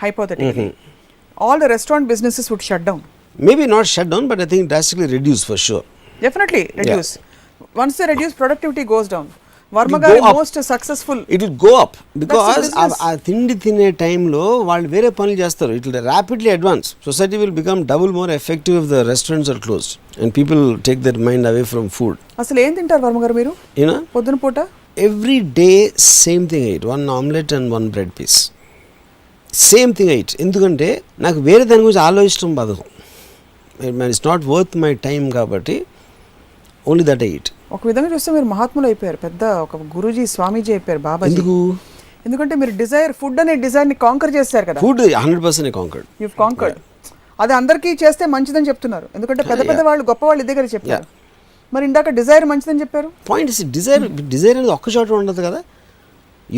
hypothetically, all the restaurant businesses would shut down. Maybe not shut down, but I think drastically reduce for sure. Definitely reduce. Yeah. Once they reduce, productivity goes down. Varma garu most successful. It will go up because ఆ తిండి తినే టైంలో వాళ్ళు వేరే పనులు చేస్తారు. It will rapidly advance. Society will become double more effective if the restaurants are closed and people take their mind away from food. అసలు ఏం తింటారు వర్మ గారు మీరు? పొద్దున పూట every day same thing I eat, one omelette and one bread piece. Same thing I eat. ఎందుకంటే నాకు వేరే దాని గురించి ఆలోచించడం బదులు it's not worth my time కాబట్టి ఓన్లీ దట్ ఐ ఈట్. ఒక విధంగా చూస్తే మీరు మహాత్ములు అయిపోయారు, పెద్ద ఒక గురూజీ స్వామీజీ అయిపోయారు బాబాజీ. ఎందుకంటే మీరు ఫుడ్ అనే డిజైర్ని కాంకర్ చేశారు కదా. Food 100% conquered. you've conquered. అది అందరికీ చేస్తే మంచిదని చెప్తున్నారు, ఎందుకంటే పెద్ద పెద్ద వాళ్ళు గొప్ప వాళ్ళు ఇదే కదా చెప్పారు. మరి ఇందాక డిజైర్ మంచిదని చెప్పారు. పాయింట్ డిజైర్ అనేది ఒక్క చోట ఉండదు కదా.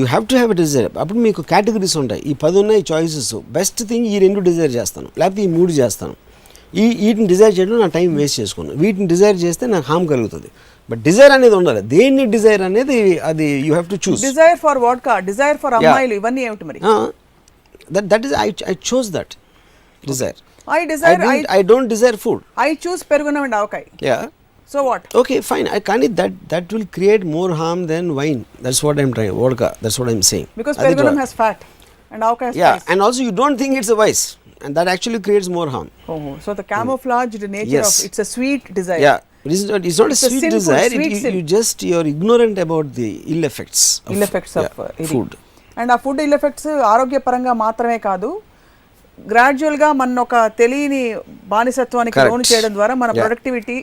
You have to have a desire. అప్పుడు మీకు కేటగిరీస్ ఉంటాయి. ఈ 10 ఉన్నాయి చాయిసెస్. బెస్ట్ థింగ్ ఈ 2 డిజైర్ చేస్తాను, లేకపోతే ఈ 3 చేస్తాను. వీటిని డిజైర్ చేయడం నా టైం వేస్ట్ చేసుకున్నాను. వీటిని డిజైర్ చేస్తే నాకు హామ్ కలుగుతుంది. బట్ డిజైర్ అనేది ఉండాలి. దేన్ని డిజైర్ అనేది అది you have to choose. Desire for vodka, desire for అమ్మాయిలు, ఇవన్నీ ఏమిటి మరి? That is I choose that desire. I don't desire food. I choose పెరుగున and avakaya. Yeah. So what? Okay, fine. I can't eat that will create more harm than wine. That's what I'm trying. Vodka. That's what I'm saying. Because pergunam has fat and avocado has yeah, spice. and also you don't think it's a vice, and that actually creates more harm. Oh, so the camouflaged nature of it's a sweet desire. Yeah. It's not a It's a sweet sinful, desire. sweet sin. You're ignorant about the ill effects of food. And ఆ food ill effects ఆరోగ్యపరంగా మాత్రమే కాదు, గ్రాడ్యువల్గా మన ఒక తెలియని బానిసత్వానికి Correct. లోను చేయడం ద్వారా మన productivity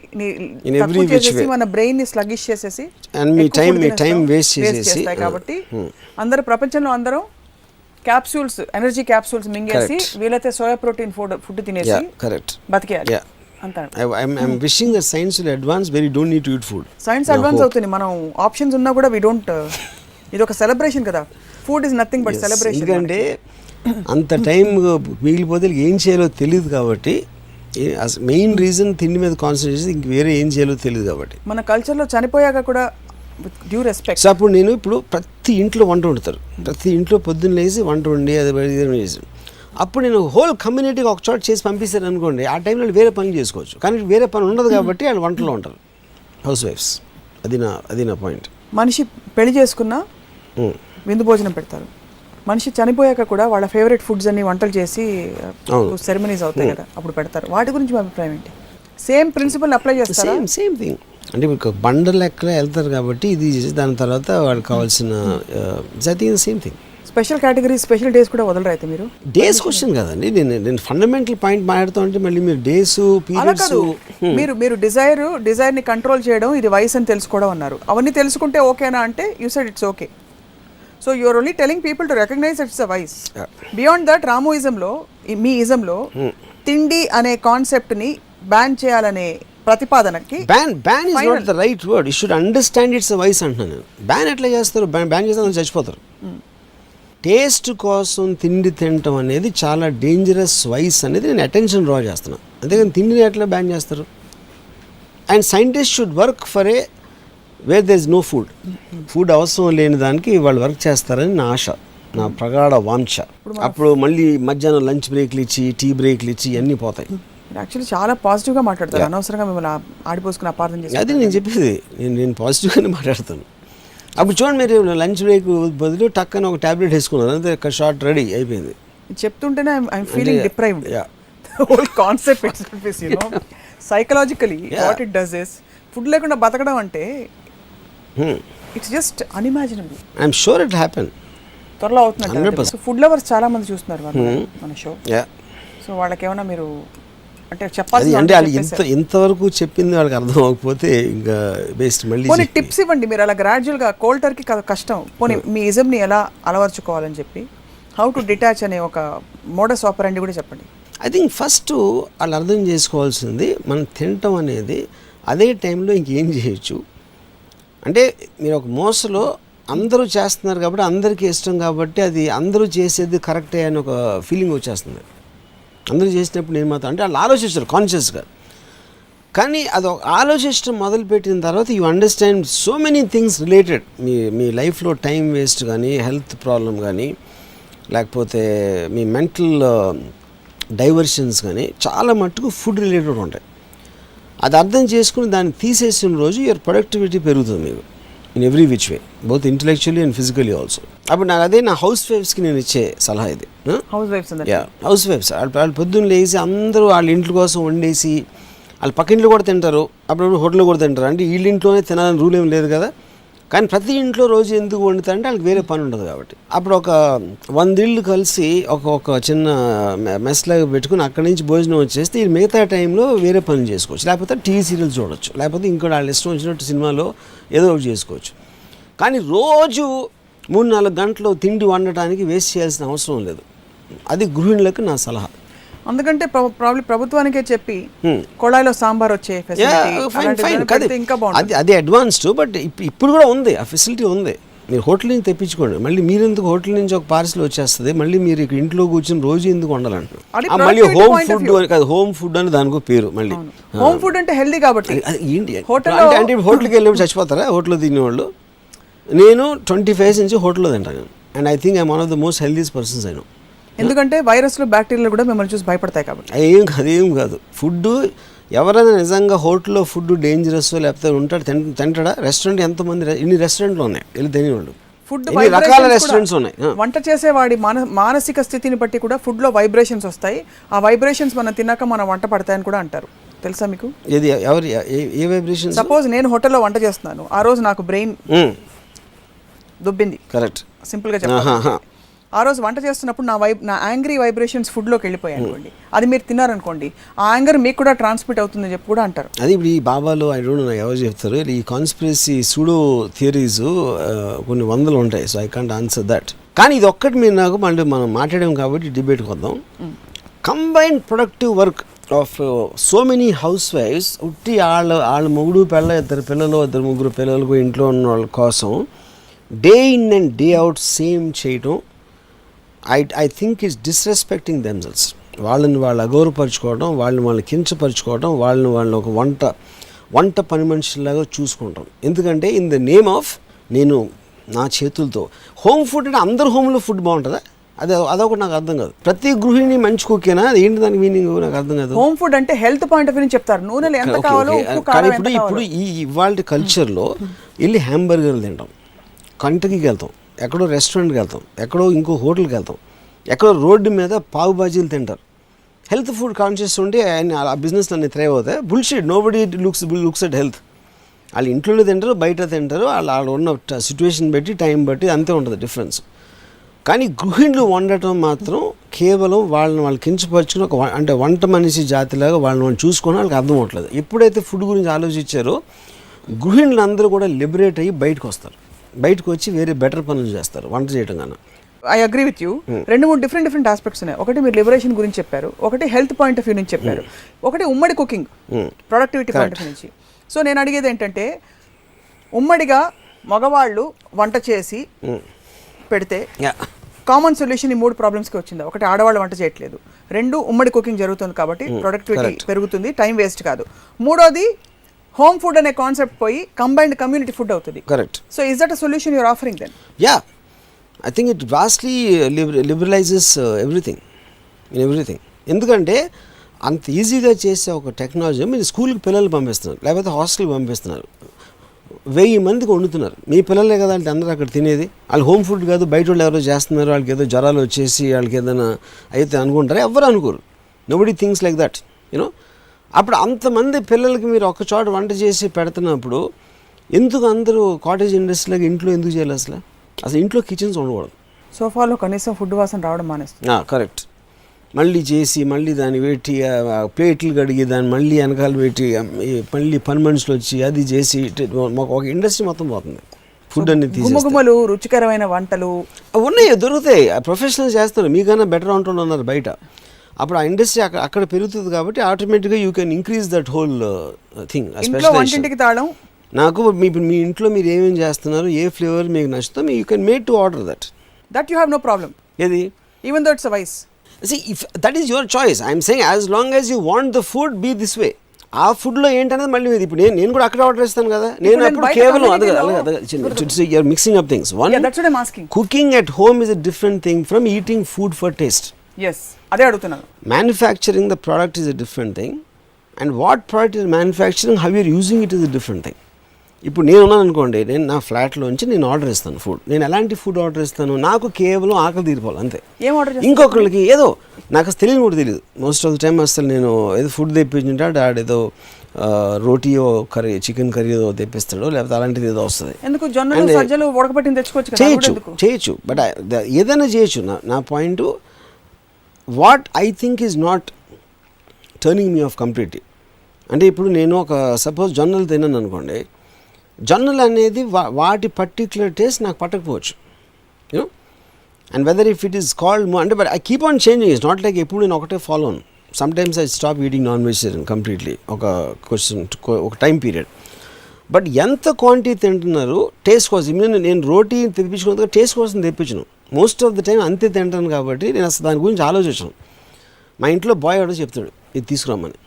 In every which way. మన బ్రెయిన్ ని స్లగిష్ చేసేసి And మీ ఎక్కువ food time తినేస్తాం, waste చేసేసి, చేస్తాయి. కాబట్టి అందరూ ప్రపంచంలో అందరం క్యాప్సూల్స్, ఎనర్జీ క్యాప్సూల్స్ మింగేసి Correct. వీలైతే సోయా ప్రోటీన్ ఫుడ్ తినేసి Yeah, correct. బతికేయాలి Yeah. అంటారు. I'm wishing that science will advance where you don't need to eat food. Science No advance hope. అవుతుంది, మనం ఆప్షన్స్ ఉన్నా కూడా వి డోంట్. ఇది ఒక సెలబ్రేషన్ కదా, food is nothing but Yes, celebration. ఎందుకంటే అంత టైం మిగిలిపోతే ఏం చేయాలో తెలియదు కాబట్టి, మెయిన్ రీజన్ తిండి మీద కాన్సన్ట్రేట్ చేసి ఇంక వేరే ఏం చేయాలో తెలియదు కాబట్టి. మన కల్చర్లో చనిపోయాక కూడా డ్యూ రెస్పెక్ట్. సో అప్పుడు నేను ఇప్పుడు ప్రతి ఇంట్లో వంట వండుతారు, ప్రతి ఇంట్లో పొద్దున్న లేచి వంట వండి అది చేసి, అప్పుడు నేను హోల్ కమ్యూనిటీకి ఒక చోట చేసి పంపిస్తారు అనుకోండి, ఆ టైంలో వేరే పనులు చేసుకోవచ్చు. కానీ వేరే పని ఉండదు కాబట్టి వాళ్ళు వంటలో ఉంటారు, హౌస్ వైఫ్స్. అది నా పాయింట్. మనిషి పెళ్లి చేసుకున్నా విందు భోజనం పెడతారు, మనిషి చనిపోయాక కూడా వాళ్ళ ఫేవరెట్ ఫుడ్స్ అన్ని వంటలు చేసి సెరమనీస్ అవుతాయి కదా, అప్పుడు పెడతారు. వాటి గురించి మీ అభిప్రాయం ఏంటి? సేమ్ ప్రిన్సిపల్ అప్లై చేస్తారా? Same thing. అంటే మీకు బండ లెక్కల వెళ్తారు కాబట్టి ఇది దాని తర్వాత వాళ్ళకి కావాల్సిన same thing. Special category, special days కూడా వదలరు అయితే మీరు? డేస్ క్వశ్చన్ కదండి, నేను ఫండమెంటల్ పాయింట్ మాట్లాడుతూ ఉంటే మళ్ళీ మీరు డేస్ అలా కాదు. మీరు డిజైర్ ని కంట్రోల్ చేయడం ఇది వయసు అని తెలుసుకోవడం అన్నారు. అవన్నీ తెలుసుకుంటే ఓకేనా అంటే you said it's okay. So you're only telling people to recognize it's a vice. Beyond that రామోయిజంలో, మీ ఇజంలో తిండి అనే కాన్సెప్ట్ ని బ్యాన్ చేయాలనే ప్రతిపాదనకి ban is not the right word. You should understand it's vice అంటున్నాను. బ్యాన్ ఎట్లా చేస్తారు? బ్యాన్ చేస్తే అందరూ చచ్చిపోతారు. టేస్ట్ కోసం తిండి తినటం అనేది చాలా డేంజరస్ వైస్ అనేది నేను అటెన్షన్ డ్రా చేస్తున్నాను. అంతేగాని తిండిని ఎట్లా బ్యాన్ చేస్తారు? And scientist should work for a where there is no food. Food అవసరం లేని దానికి వాళ్ళు వర్క్ చేస్తారని నా ఆశ, నా ప్రగాఢ వాంఛ. అప్పుడు మళ్ళీ మధ్యాహ్నం లంచ్ బ్రేక్లు ఇచ్చి, టీ బ్రేక్లు ఇచ్చి ఇవన్నీ పోతాయి. యాక్చువల్లీ చాలా పాజిటివ్గా మాట్లాడతారు, అనవసరంగా మిమ్మల్ని ఆడిపోసుకుని అపార్థం చేసి. అది నేను చెప్పేది, నేను పాజిటివ్గానే మాట్లాడతాను. అప్పుడు చూడండి, మీరు లంచ్ బ్రేక్ బదులు టక్కన ఒక టాబ్లెట్ వేసుకున్నారు, అంతే, ఒక షార్ట్ రెడీ అయిపోయింది. చెప్తుంటేనే I'm feeling deprived. Whole concept itself is, you know, psychologically what it does is, food లేకుండా బతకడం అంటే it's just unimaginable. I'm sure it happen. త్వరలో అవుతుందంటే. సో ఫుడ్ లవర్స్ చాలా మంది చూస్తున్నారు మన షో. సో వాళ్ళకి ఏమైనా మీరు అంటే చెప్పాలి అంటే వాళ్ళు ఇంతవరకు చెప్పింది వాళ్ళకి అర్థం అవ్వకపోతే ఇంకా బెస్ట్ మళ్ళీ పోనీ టిప్స్ ఇవ్వండి మీరు. అలా గ్రాడ్యువల్గా కోల్డ్ టర్కీ కష్టం, పోనీ మీ ఇజంని ఎలా అలవర్చుకోవాలని చెప్పి, హౌ టు డిటాచ్ అనే ఒక మోడస్ ఆపరెండి కూడా చెప్పండి. ఐ థింక్ ఫస్ట్ వాళ్ళు అర్థం చేసుకోవాల్సింది, మనం తినటం అనేది అదే టైంలో ఇంకేం చేయొచ్చు. అంటే మీరు ఒక మోసలో అందరూ చేస్తున్నారు కాబట్టి, అందరికీ ఇష్టం కాబట్టి, అది అందరూ చేసేది కరెక్టే అని ఒక ఫీలింగ్ వచ్చేస్తుంది. అందరూ చేసినప్పుడు నేను మాత్రం అంటే వాళ్ళు ఆలోచిస్తారు కాన్షియస్గా. కానీ అది ఆలోచించడం మొదలుపెట్టిన తర్వాత you understand so many things related. మీ లైఫ్లో టైం వేస్ట్ కానీ, హెల్త్ ప్రాబ్లం కానీ, లేకపోతే మీ మెంటల్ డైవర్షన్స్ కానీ చాలా మట్టుకు ఫుడ్ రిలేటెడ్ ఉంటాయి. అది అర్థం చేసుకుని దాన్ని తీసేసిన రోజు యువర్ ప్రొడక్టివిటీ పెరుగుతుంది మీకు in every which way, both intellectually and physically also. అప్పుడు నాకు అదే నా హౌస్ వైఫ్స్కి నేను ఇచ్చే సలహా ఇది. హౌస్ వైఫ్స్ వాళ్ళు పొద్దున్న లేచి అందరూ వాళ్ళ ఇంట్లో కోసం వండేసి, వాళ్ళ పక్కింట్లో కూడా తింటారు, అప్పుడు హోటల్లో కూడా తింటారు. అంటే వీళ్ళ ఇంట్లోనే తినాలని రూల్ ఏం లేదు కదా. కానీ ప్రతి ఇంట్లో రోజు ఎందుకు వండుతారంటే వాళ్ళకి వేరే పని ఉండదు కాబట్టి. అప్పుడు ఒక 100 ఇళ్ళు కలిసి ఒక చిన్న మెస్లాగా పెట్టుకుని అక్కడి నుంచి భోజనం వచ్చేస్తే ఈ మిగతా టైంలో వేరే పనులు చేసుకోవచ్చు, లేకపోతే టీవీ సీరియల్స్ చూడవచ్చు, లేకపోతే ఇంకోటి వాళ్ళ ఇష్టం వచ్చినట్టు సినిమాలో ఏదో ఒకటి చేసుకోవచ్చు. కానీ రోజు 3-4 గంటలు తిండి వండటానికి వేస్ట్ చేయాల్సిన అవసరం లేదు. అది గృహిణులకు నా సలహా. అందుకంటే ప్రాబ్లీ ప్రభుత్వానికే చెప్పి కొళాయిలో సాంబార్ వచ్చే ఇంకా బాగుంది. అది అడ్వాన్స్డ్, బట్ ఇప్పుడు కూడా ఉంది, ఆ ఫెసిలిటీ ఉంది. మీరు హోటల్ నుంచి తెప్పించుకోండి. మళ్ళీ మీరు ఎందుకు హోటల్ నుంచి ఒక పార్సల్ వచ్చేస్తుంది, మళ్ళీ మీరు ఇక్కడ ఇంట్లో కూర్చొని రోజు ఎందుకు వండాలంటున్నారు. మళ్ళీ హోమ్ ఫుడ్ కాదు, హోమ్ ఫుడ్ అని దానికి పేరు. మళ్ళీ హోమ్ ఫుడ్ అంటే హెల్దీ కాబట్టి ఏంటి అంటే హోటల్కి వెళ్ళినప్పుడు చచ్చిపోతారా హోటల్లో తినేవాళ్ళు? నేను 25 నుంచి హోటల్లో తింటాను. And I think I'm one of the most healthiest persons I know. ఎందుకంటే వైరస్లు, బ్యాక్టీరియాలు కూడా మిమ్మల్ని చూసి భయపడతాయి కాబట్టి. అదేం కాదు. ఫుడ్ ఎవరైనా నిజంగా హోటల్లో ఫుడ్ డేంజరస్ లేకపోతే ఉంటాడు తింటాడా? రెస్టారెంట్ ఎంతమంది, ఇన్ని రెస్టారెంట్లు ఉన్నాయి, వెళ్ళి తినేవాళ్ళు. ఫుడ్ రకాల రెస్టారెంట్స్ ఉన్నాయి. వంట చేసేవాడి మానసిక స్థితిని బట్టి కూడా ఫుడ్లో వైబ్రేషన్స్ వస్తాయి. ఆ వైబ్రేషన్స్ మనం తిన్నాక మన వంట పడతాయని కూడా అంటారు. తెలుసా మీకు? ఏది ఎవరి ఏ వైబ్రేషన్? సపోజ్ నేను హోటల్లో వంట చేస్తున్నాను, ఆ రోజు నాకు బ్రెయిన్ దుబ్బింది, కరెక్ట్, సింపుల్గా చెప్పాలి. ఆ రోజు వంట చేస్తున్నప్పుడు నా యాంగ్రీ వైబ్రేషన్స్ ఫుడ్లోకి వెళ్ళిపోయాయి అనుకోండి, అది మీరు తిన్నారనుకోండి, ఆ యాంగర్ మీకు కూడా ట్రాన్స్మిట్ అవుతుందని చెప్పి కూడా అంటారు. అది ఇప్పుడు ఈ బాబాలు ఐ డోంట్ నో ఎవరు చెప్తారు, ఈ కాన్స్పిరసీ సూడో థియరీస్ కొన్ని వందలు ఉంటాయి. So I can't answer that. కానీ ఇది ఒక్కటి మీరు నాకు మళ్ళీ మనం మాట్లాడాం కాబట్టి డిబేట్కి వద్దాం. Combined productive work of so many హౌస్ వైఫ్స్, ఉట్టి వాళ్ళ మొగుడు పిల్ల, ఇద్దరు పిల్లలు, ఇద్దరు ముగ్గురు పిల్లలకు ఇంట్లో ఉన్న వాళ్ళ కోసం day in and day out same చేయటం, I think is disrespecting themselves. వాళ్ళని వాళ్ళు అగౌరవపరచుకోవడం, వాళ్ళని కించపరచుకోవడం, వాళ్ళని ఒక వంట పని మనుషులాగా చూసుకుంటాం. ఎందుకంటే ఇన్ ద నేమ్ ఆఫ్ నేను నా చేతులతో హోమ్ ఫుడ్ అంటే అందరు హోమ్లో ఫుడ్ బాగుంటుందా? అదొకటి నాకు అర్థం కాదు. ప్రతి గృహిణి మంచి కుక్కేనా? అది ఏంటి దాని మీనింగ్ నాకు అర్థం కాదు. హోమ్ ఫుడ్ అంటే హెల్త్ పాయింట్ ఆఫ్ వ్యూ నుంచి చెప్తారు, నూనెలు ఎంత కావాలో, కానీ ఇప్పుడు ఈ ఇవాళ కల్చర్లో వెళ్ళి హ్యాంబర్గర్లు తింటాం, కంటకీకి వెళ్తాం, ఎక్కడో రెస్టారెంట్కి వెళ్తాం, ఎక్కడో ఇంకో హోటల్కి వెళ్తాం, ఎక్కడో రోడ్డు మీద పావు బాజీలు తింటారు. హెల్త్ ఫుడ్ కాన్షియస్ ఉంటే ఆ బిజినెస్లో అన్ని థ్రైవ్ అవుతాయి. Bullshit, nobody looks at health. వాళ్ళు ఇంట్లో తింటారు, బయట తింటారు, వాళ్ళు ఉన్న సిచ్యువేషన్ బట్టి, టైం బట్టి అంతే ఉంటుంది డిఫరెన్స్. కానీ గృహిణులు వండటం మాత్రం కేవలం వాళ్ళు కించపరుచుకుని అంటే వంట మనిషి జాతిలాగా వాళ్ళని చూసుకొని వాళ్ళకి అర్థం అవట్లేదు. ఎప్పుడైతే ఫుడ్ గురించి ఆలోచించారో గృహిణులు అందరూ కూడా లిబరేట్ అయ్యి బయటకు వస్తారు, బయటకు వచ్చి వేరే బెటర్ పనులు చేస్తారు వంట చేయడం కన్నా. I agree with you. 2-3 different aspects ఉన్నాయి. ఒకటి మీరు లిబరేషన్ గురించి చెప్పారు, ఒకటి హెల్త్ పాయింట్ ఆఫ్ వ్యూ నుంచి చెప్పారు, ఒకటి ఉమ్మడి cooking productivity point of view నుంచి. సో నేను అడిగేది ఏంటంటే, ఉమ్మడిగా మగవాళ్ళు వంట చేసి పెడితే కామన్ సొల్యూషన్ ఈ 3 ప్రాబ్లమ్స్కి వచ్చిందా? ఒకటి, ఆడవాళ్ళు వంట చేయట్లేదు. 2, ఉమ్మడి కుకింగ్ జరుగుతుంది కాబట్టి ప్రొడక్టివిటీ పెరుగుతుంది, టైం వేస్ట్ కాదు. 3వది, హోమ్ ఫుడ్ అనే కాన్సెప్ట్ పోయి కంబైన్డ్ కమ్యూనిటీ ఫుడ్ అవుతుంది. Correct. So is that a solution your offering then? Yeah, I think it vastly liberalizes everything. ఎందుకంటే అంత ఈజీగా చేసే ఒక టెక్నాలజీ మీరు స్కూల్కి పిల్లలు పంపిస్తున్నారు, లేకపోతే హాస్టల్కి పంపిస్తున్నారు, 1000 మందికి వండుతున్నారు. మీ పిల్లలే కదా అంటే అందరూ అక్కడ తినేది. వాళ్ళు హోమ్ ఫుడ్ కాదు, బయట వాళ్ళు ఎవరో చేస్తున్నారు, వాళ్ళకి ఏదో జ్వరాలు వచ్చేసి వాళ్ళకి ఏదైనా అయితే అనుకుంటారు. ఎవరు అనుకోరు. Nobody things like that, you know. అప్పుడు అంతమంది పిల్లలకి మీరు ఒక చోట వంట చేసి పెడుతున్నప్పుడు ఎందుకు అందరూ కాటేజ్ ఇండస్ట్రీలాగా ఇంట్లో ఎందుకు చేయాలి? అసలు ఇంట్లో కిచెన్స్ ఉండకూడదు. సోఫాలో కనీసం ఫుడ్ వాసన రావడం మానేస్తుంది. కరెక్ట్. మళ్ళీ చేసి మళ్ళీ దాన్ని పెట్టి ప్లేట్లు కడిగి దాన్ని మళ్ళీ వెనకాల పెట్టి మళ్ళీ పని మనుషులు వచ్చి అది చేసి మాకు ఒక ఇండస్ట్రీ మొత్తం పోతుంది. ఫుడ్ అన్ని గుమ్మగుమ్మలు, రుచికరమైన వంటలు ఉన్నాయి, దొరుకుతాయి. ప్రొఫెషనల్ చేస్తారు, మీకన్నా బెటర్ వంటలు ఉన్నారు బయట. అప్పుడు ఆ ఇండస్ట్రీ అక్కడ పెరుగుతుంది కాబట్టి ఆటోమేటిక్గా you can increase that whole thing. వంటింటికి తాళం. నాకు మీ ఇంట్లో మీరు ఏమేమి చేస్తున్నారు, ఏ ఫ్లేవర్ మీకు నచ్చుతో you can made to order that you have no problem. ఏది? Even though it's a vice. See, if that is your choice, I am saying as long as you want the food be this way. ఆ ఫుడ్లో ఏంటనేది మళ్ళీ ఇప్పుడు నేను కూడా అక్కడ order ఇస్తాను కదా. నేను అప్పుడు కేవలం you're mixing up things. One, that's what I'm asking. Cooking at home is a different thing from eating food for taste. Yes, అదే అడుగుతున్నాను. Manufacturing the product is a different thing, and what product is manufacturing, how you're using it is a different thing. ఇప్పుడు నేను ఉన్నాను అనుకోండి, నేను నా ఫ్లాట్లోంచి నేను order ఇస్తాను ఫుడ్. నేను ఎలాంటి ఫుడ్ ఆర్డర్ ఇస్తాను? నాకు కేవలం ఆకలి తీరిపోవాలి అంతే. ఏం ఆర్డర్? ఇంకొకరికి ఏదో నాకు అసలు తెలియని కూడా తెలియదు. మోస్ట్ ఆఫ్ ద టైమ్ అసలు నేను ఏదో ఫుడ్ తెప్పించుంటే ఆడేదో రోటీయో కర్రీ, చికెన్ కర్రీ ఏదో తెప్పిస్తాడు, లేకపోతే అలాంటిది ఏదో వస్తుంది. ఎందుకు జొన్నలు సజ్జలు ఉడకబెట్టిన తెచ్చుకోవచ్చు, చేయొచ్చు. బట్ ఏదైనా చేయొచ్చు. నా point, what I think is not turning me of completely. అంటే ఇప్పుడు నేను ఒక సపోజ్ జొన్నలు తిన్నాను అనుకోండి, జొన్నలు అనేది వాటి పర్టిక్యులర్ టేస్ట్ నాకు పట్టకపోవచ్చు, you know. And weather if it is called అంటే but I keep on changing. It's not like ఎప్పుడు నేను ఒకటే ఫాలో అను. Sometimes I stop eating non vegetarian completely ఒక టైం పీరియడ్. బట్ ఎంత క్వాంటిటీ తింటున్నారు టేస్ట్ కోసం. నేను రోటీ తెప్పించుకున్న టేస్ట్ కోసం తెప్పించను. మోస్ట్ ఆఫ్ ద టైం అంతే తింటాను కాబట్టి నేను అసలు దాని గురించి ఆలోచించను. మా ఇంట్లో బాయ్ ఎవడో చెప్తాడు ఇది తీసుకురామని,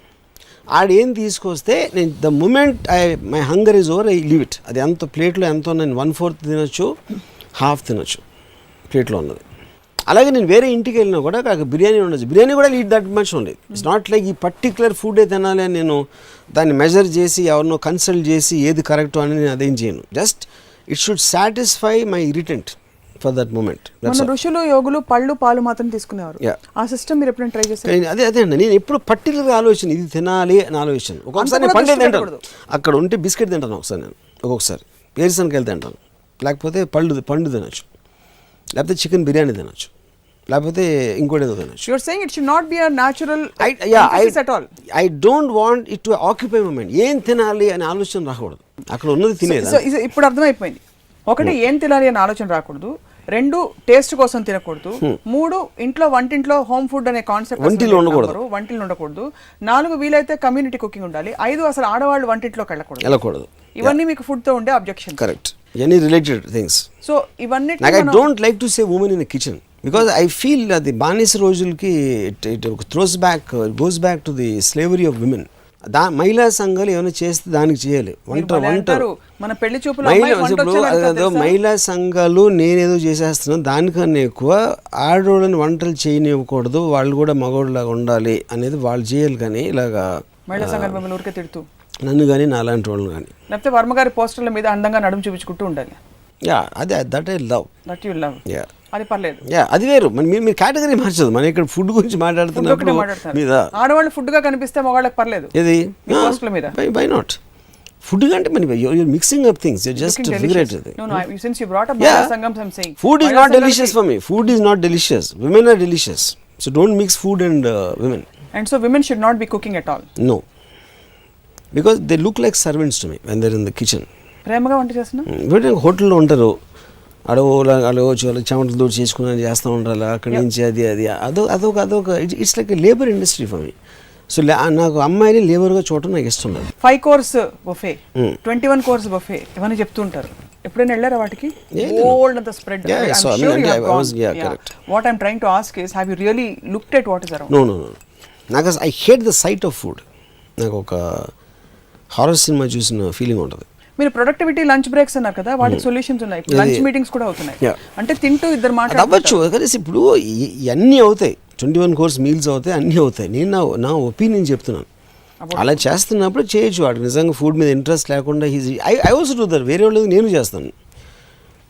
ఆడేం తీసుకొస్తే నేను the moment my hunger is over I leave it. అది ఎంత ప్లేట్లో ఎంతో నేను 1/4 తినొచ్చు, హాఫ్ తినొచ్చు ప్లేట్లో ఉన్నది. అలాగే నేను వేరే ఇంటికి వెళ్ళినా కూడా నాకు బిర్యానీ ఉండొచ్చు, బిర్యానీ కూడా లీడ్ దట్ మచ్ ఉంది. ఇట్స్ నాట్ లైక్ ఈ పర్టికులర్ ఫుడే తినాలి అని నేను దాన్ని మెజర్ చేసి ఎవరినో కన్సల్ట్ చేసి ఏది కరెక్ట్ అని నేను అదేం చేయను. Just it should satisfy my irritant for that moment. మన ఋషులు యోగులు పళ్ళు పాలు మాత్రం తీసుకునేవారు. ఆ సిస్టమ్ మీరు ఎప్పుడైనా ట్రై చేశారు? అదే అండి, నేను ఎప్పుడు పర్టికులర్గా ఆలోచన ఇది తినాలి అని ఆలోచన. ఒక్కొక్కసారి నేను పండే తింటాను, అక్కడ ఉంటే బిస్కెట్ తింటాను ఒకసారి, నేను ఒక్కొక్కసారి వేరుశనగకాయలు తింటాను, లేకపోతే పండు తినచ్చు, లేకపోతే చికెన్ బిర్యానీ తినచ్చు, లేకపోతే ఇంకోటి ఏదో తినచ్చు. You are saying it should not be a natural at all. I don't want it to occupy my mind. ఏం తినాలి అనే ఆలోచన రాకూడదు, అక్కడ ఉన్నది తినేది. సో ఇప్పుడు అర్థమైపోయింది. ఒకటి ఏం తినాలి అనే ఆలోచన రాకూడదు, 2 టేస్ట్ కోసం తినకూడదు, 3 ఇంట్లో వంటింట్లో హోమ్ ఫుడ్ అనే కాన్సెప్ట్ వంటిలో ఉండకూడదు, 4 వీలైతే కమ్యూనిటీ కుకింగ్ ఉండాలి, 5 అసలు ఆడవాళ్ళు వంటింట్లోకి వెళ్ళకూడదు. ఇవన్నీ మీకు ఫుడ్ తో ఉండే objection. Correct, any related things. So ఇవన్నీ I don't like to say women in kitchen because I feel అది బానిస రోజులకి it goes back to the slavery of women. మహిళా సంఘాలు ఏమైనా చేస్తే దానికి చేయాలి. మన పెళ్లి చూపులు మహిళా సంఘాలు నేనేదో చేసేస్తున్నాను, దానికన్నా ఎక్కువ ఆడవాళ్ళని వంటలు చేయనివ్వకూడదు, వాళ్ళు కూడా మగవాళ్ళలాగా ఉండాలి అనేది వాళ్ళు చేయాలి. కానీ ఇలాగా మహిళా సంఘాలు మిమ్మల్ని ఊరికే తిడుతూ నన్ను కానీ నాలాంటి వాళ్ళని కానీ, లేకపోతే వర్మగారి పోస్టర్ల మీద అందంగా నడుము చూపించుకుంటూ ఉండాలి. అదే దట్ ఐ లవ్. అది పర్లేదు, అది వేరు. మీరు కేటగిరీ మార్చదు. మనం ఇక్కడ ఫుడ్ గురించి మాట్లాడుతున్నప్పుడు మీద ఆడవాళ్ళు ఫుడ్ గా కనిపిస్తే మగవాళ్ళకి పర్లేదు. ఇది బై నాట్ ఫుడ్ అంటే మన you're mixing up things, you just figure it. Since you brought up Mahila Sangam, I'm saying food is not delicious for me. Food is not delicious. Women are delicious. So don't mix food and women. And so women should not be cooking at all. No, because they look like servants to me when they're in the kitchen. ప్రేమగా వంట చేస్తున్నా but హోటల్లో ఉంటారు, అడవచ్చు చెమటలు దూరం చేసుకుని చేస్తూ ఉంటారు, అక్కడి నుంచి అదొక it's like labour industry for me. So నాకు అమ్మాయిని లేబర్గా చూడటం నాకు ఇష్టం లేదు. 5 course buffet, 21 course buffet ఇవన్నీ చెప్తూ ఉంటారు. ఎప్పుడైనా వెళ్ళారా వాటికి? ఓల్డ్ అంత spread. What I'm trying to ask is, have you really looked at what is around? No నాకు I hate the sight of food. నాకు ఒక హారర్ సినిమా చూసిన ఫీలింగ్ ఉంటుంది. మీరు ప్రొడక్టివిటీ లంచ్ బ్రేక్స్ అన్నారు కదా, వాటికి సొల్యూషన్స్ ఉన్నాయి. లంచ్ మీటింగ్స్ కూడా అవుతున్నాయి. అంటే తింటూ ఇద్దరు మాట్లాడవచ్చు. కలిసి ఇప్పుడు ఇవన్నీ అవుతాయి, 21 course మీల్స్ అవుతాయి, అన్నీ అవుతాయి. నేను నా ఒపీనియన్ చెప్తున్నాను. అలా చేస్తున్నప్పుడు చేయొచ్చు. వాడికి నిజంగా ఫుడ్ మీద ఇంట్రెస్ట్ లేకుండా ఐ ఆల్సో డూ దట్. వేరే వాళ్ళు నేను చేస్తాను.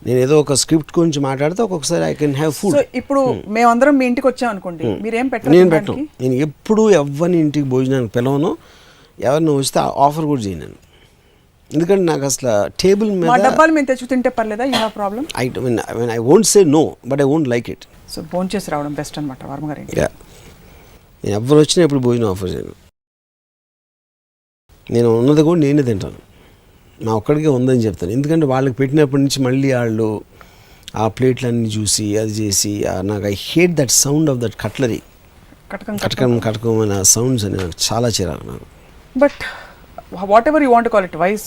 నేను ఏదో ఒక స్క్రిప్ట్ గురించి మాట్లాడితే ఒక్కొక్కసారి ఐ కెన్ హ్యావ్ ఫుడ్. ఇప్పుడు మేమందరం మీ ఇంటికి వచ్చాం అనుకోండి, మీరేం పెట్టారు? నేను పెట్టను. నేను ఎప్పుడు ఎవరిని ఇంటికి భోజనానికి పిలవను, ఎవరిని వస్తే ఆఫర్ కూడా చేయను. ఎందుకంటే నాకు అసలు టేబుల్ మీద డబ్బాలు మేము తెచ్చి తింటే పర్లేదా? You have problem? I won't say no, but I won't like it. So భోజనం చేసి రావడం బెస్ట్ అనమాట వర్మగారి. నేను ఎవరు వచ్చినా ఎప్పుడు భోజనం ఆఫర్ చేయను. నేను ఉన్నది కూడా నేనే తింటాను, నా ఒక్కడికే ఉందని చెప్తాను. ఎందుకంటే వాళ్ళకి పెట్టినప్పటి నుంచి మళ్ళీ వాళ్ళు ఆ ప్లేట్లన్నీ చూసి అది చేసి నాకు I hate that sound of that cutlery. కటకం అనే సౌండ్స్ అని నాకు చాలా చిరాకు నాకు. But whatever you want to call it, vice,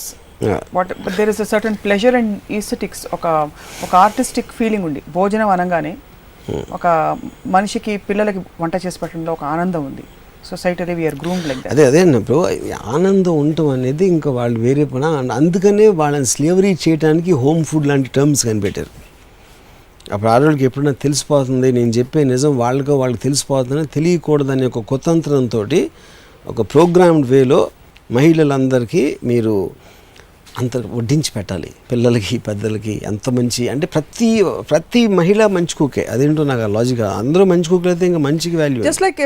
but there is a certain pleasure and aesthetics, ఒక ఆర్టిస్టిక్ ఫీలింగ్ ఉంది భోజనం అనగానే. ఒక మనిషికి పిల్లలకి వంట చేసి పెట్టడంలో ఒక ఆనందం ఉంది. సొసైటీలో వీఆర్ గ్రూమ్డ్ లైక్ దట్. అదే అన్నప్పుడు ఆనందం ఉండటం అనేది ఇంకా వాళ్ళు వేరే పని. అందుకనే వాళ్ళని స్లేవరీ చేయడానికి హోమ్ ఫుడ్ లాంటి టర్మ్స్ కనిపెట్టారు. అప్పుడు ఆడవాళ్ళకి ఎప్పుడైనా తెలిసిపోతుంది, నేను చెప్పే నిజం వాళ్ళకి తెలిసిపోతుందని తెలియకూడదని ఒక కుతంత్రంతో ఒక ప్రోగ్రామ్డ్ వేలో మహిళలందరికీ మీరు అంత వడ్డించి పెట్టాలి. పిల్లలకి పెద్దలకి ఎంత మంచి అంటే ప్రతి మహిళ మంచి కుకే. అదేంటో నాకు ఆ లాజిక్. అందరూ మంచి కుక్కలు అయితే ఇంకా మంచికి value. Just like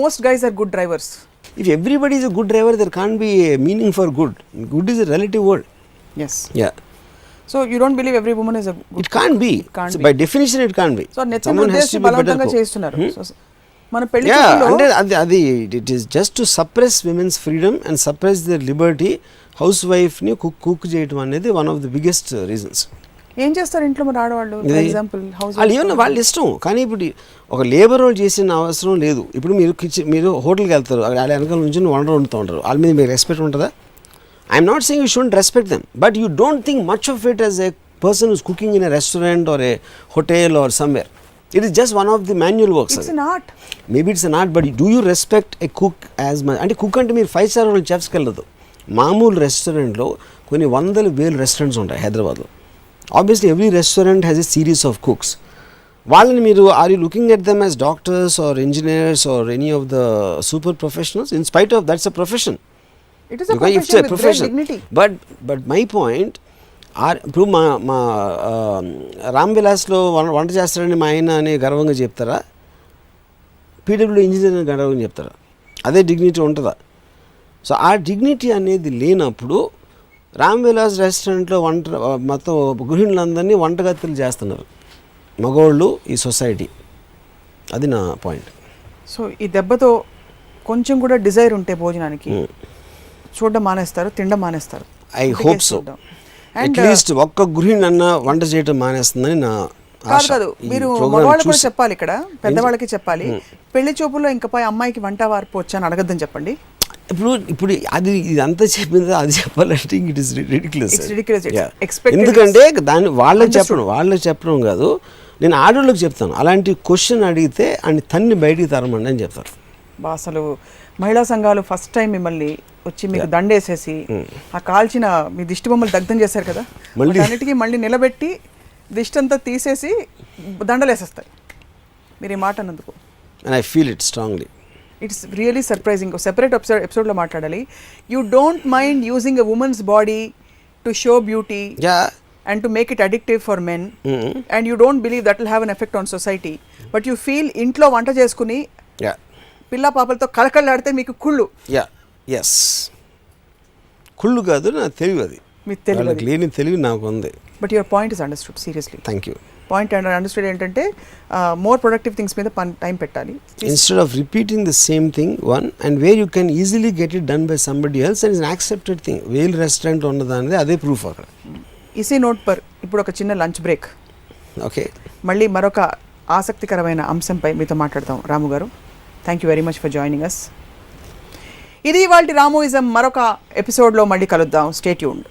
most guys are good drivers. If everybody is a good driver, there can't be a meaning for good. Good is a relative word. Yes. Yeah. So you don't believe every woman is a good? It can't be. So by definition it can't be. So someone has to be బలవంతంగా చేస్తున్నారు. మన పెళ్లి అంటే అది it is just to suppress women's freedom and suppress their liberty. House వైఫ్ని cook చేయడం అనేది one of the biggest reasons. ఏం చేస్తారు ఇంట్లో మరి ఆడవాళ్ళు? ఫర్ ఎగ్జాంపుల్ హౌస్ వాళ్ళు ఏమన్నా వాళ్ళ ఇష్టం. కానీ ఇప్పుడు ఒక లేబర్ రోల్ చేసిన అవసరం లేదు. ఇప్పుడు మీరు హోటల్కి వెళ్తారు, వాళ్ళ వెనకాల నుంచి వంట వండుతూ ఉంటారు, వాళ్ళ మీద మీకు రెస్పెక్ట్ ఉంటుందా? I'm not saying you shouldn't respect them, but you don't think much of it as a person who's cooking in a restaurant or a hotel or somewhere. It is just one of the manual works. It's an art. Maybe it's an art, but do you respect a cook as much? అంటే cook అంటే మీరు 5-star hotel చెఫ్స్కి వెళ్ళదు. మామూలు రెస్టారెంట్లో కొన్ని 100,000 restaurants ఉంటాయి హైదరాబాద్లో. Obviously every restaurant has a series of cooks. వాళ్ళని మీరు are you looking at them as doctors or engineers or any of the super professionals? In spite of that's a profession. It is a profession with great dignity. But my point, ఇప్పుడు మా రామ్ విలాస్లో వంట చేస్తారని మా ఆయన అని గర్వంగా చెప్తారా? PW engineer అని గర్వంగా చెప్తారా? అదే డిగ్నిటీ ఉంటుందా? సో ఆ డిగ్నిటీ అనేది లేనప్పుడు రామ్ విలాస్ రెస్టారెంట్లో మొత్తం గృహిణులందరినీ వంటగతులు చేస్తున్నారు మగవాళ్ళు, ఈ సొసైటీ. అది నా పాయింట్. సో ఈ దెబ్బతో కొంచెం కూడా డిజైర్ ఉంటే భోజనానికి చూడడం మానేస్తారు, తినడం మానేస్తారు. I hope so. అట్లీస్ట్ ఒక్క గృహిణి అన్న వంట చేయడం మానేస్తుందని నా ఆశ. కాదు మీరు మగవాళ్ళు కూడా చెప్పాలి, ఇక్కడ పెద్దవాళ్ళకి చెప్పాలి. పెళ్లి చూపుల్లో ఇంకపై అమ్మాయికి వంట వార్పు వచ్చా అని అడగద్దని చెప్పండి. ఇప్పుడు అది ఇదంతా చెప్పింది అది చెప్పాలంటే ఇట్ ఇస్ రిడిక్యులస్. ఎందుకంటే దాన్ని వాళ్ళకి చెప్పడం కాదు, నేను ఆడవాళ్ళకి చెప్తాను. అలాంటి క్వశ్చన్ అడిగితే అని తన్ని బయటికి తరమండి అని చెప్తారు. అసలు మహిళా సంఘాలు ఫస్ట్ టైం మిమ్మల్ని వచ్చి మీకు దండేసేసి ఆ కాల్చిన మీ దిష్టి బొమ్మలు దగ్ధం చేశారు కదా, అన్నిటికీ మళ్ళీ నిలబెట్టి దిష్టి అంతా తీసేసి దండలేసేస్తాయి మీరు ఈ మాట అన్నందుకు. And I feel it strongly. It's really surprising. Separate ఎపిసోడ్లో మాట్లాడాలి. You don't mind using a women's body to show beauty and to make it addictive for men, and you don't believe that will have an effect on society, but you feel ఇంట్లో వంట చేసుకుని పిల్ల పాపలతో కలకళ్ళాడితే మీకు కుళ్ళు. Yes, కుళ్ళు కాదు, నా తెలివి. అది మీకు తెలియదు, లేని తెలివి నాకు ఉంది. But your point is understood. Seriously thank you. Point understood ఏంటంటే మోర్ ప్రొడక్టివ్ థింగ్స్ మీద టైం పెట్టాలి. Instead of repeating the same thing one and where you can easily get it done by somebody else and is an accepted thing. Well restaurant ఉన్నదానిది అదే proof అక్కడ. ఇసీ note per ఇప్పుడు ఒక చిన్న lunch break. Okay, మళ్ళీ మరొక ఆసక్తికరమైన అంశంపై మీతో మాట్లాడతాం. Ramu garu, thank you very much for joining us. ఇది ఇవాల్టి రామోయిజం. మరొక ఎపిసోడ్లో మళ్ళీ కలుద్దాం. Stay tuned.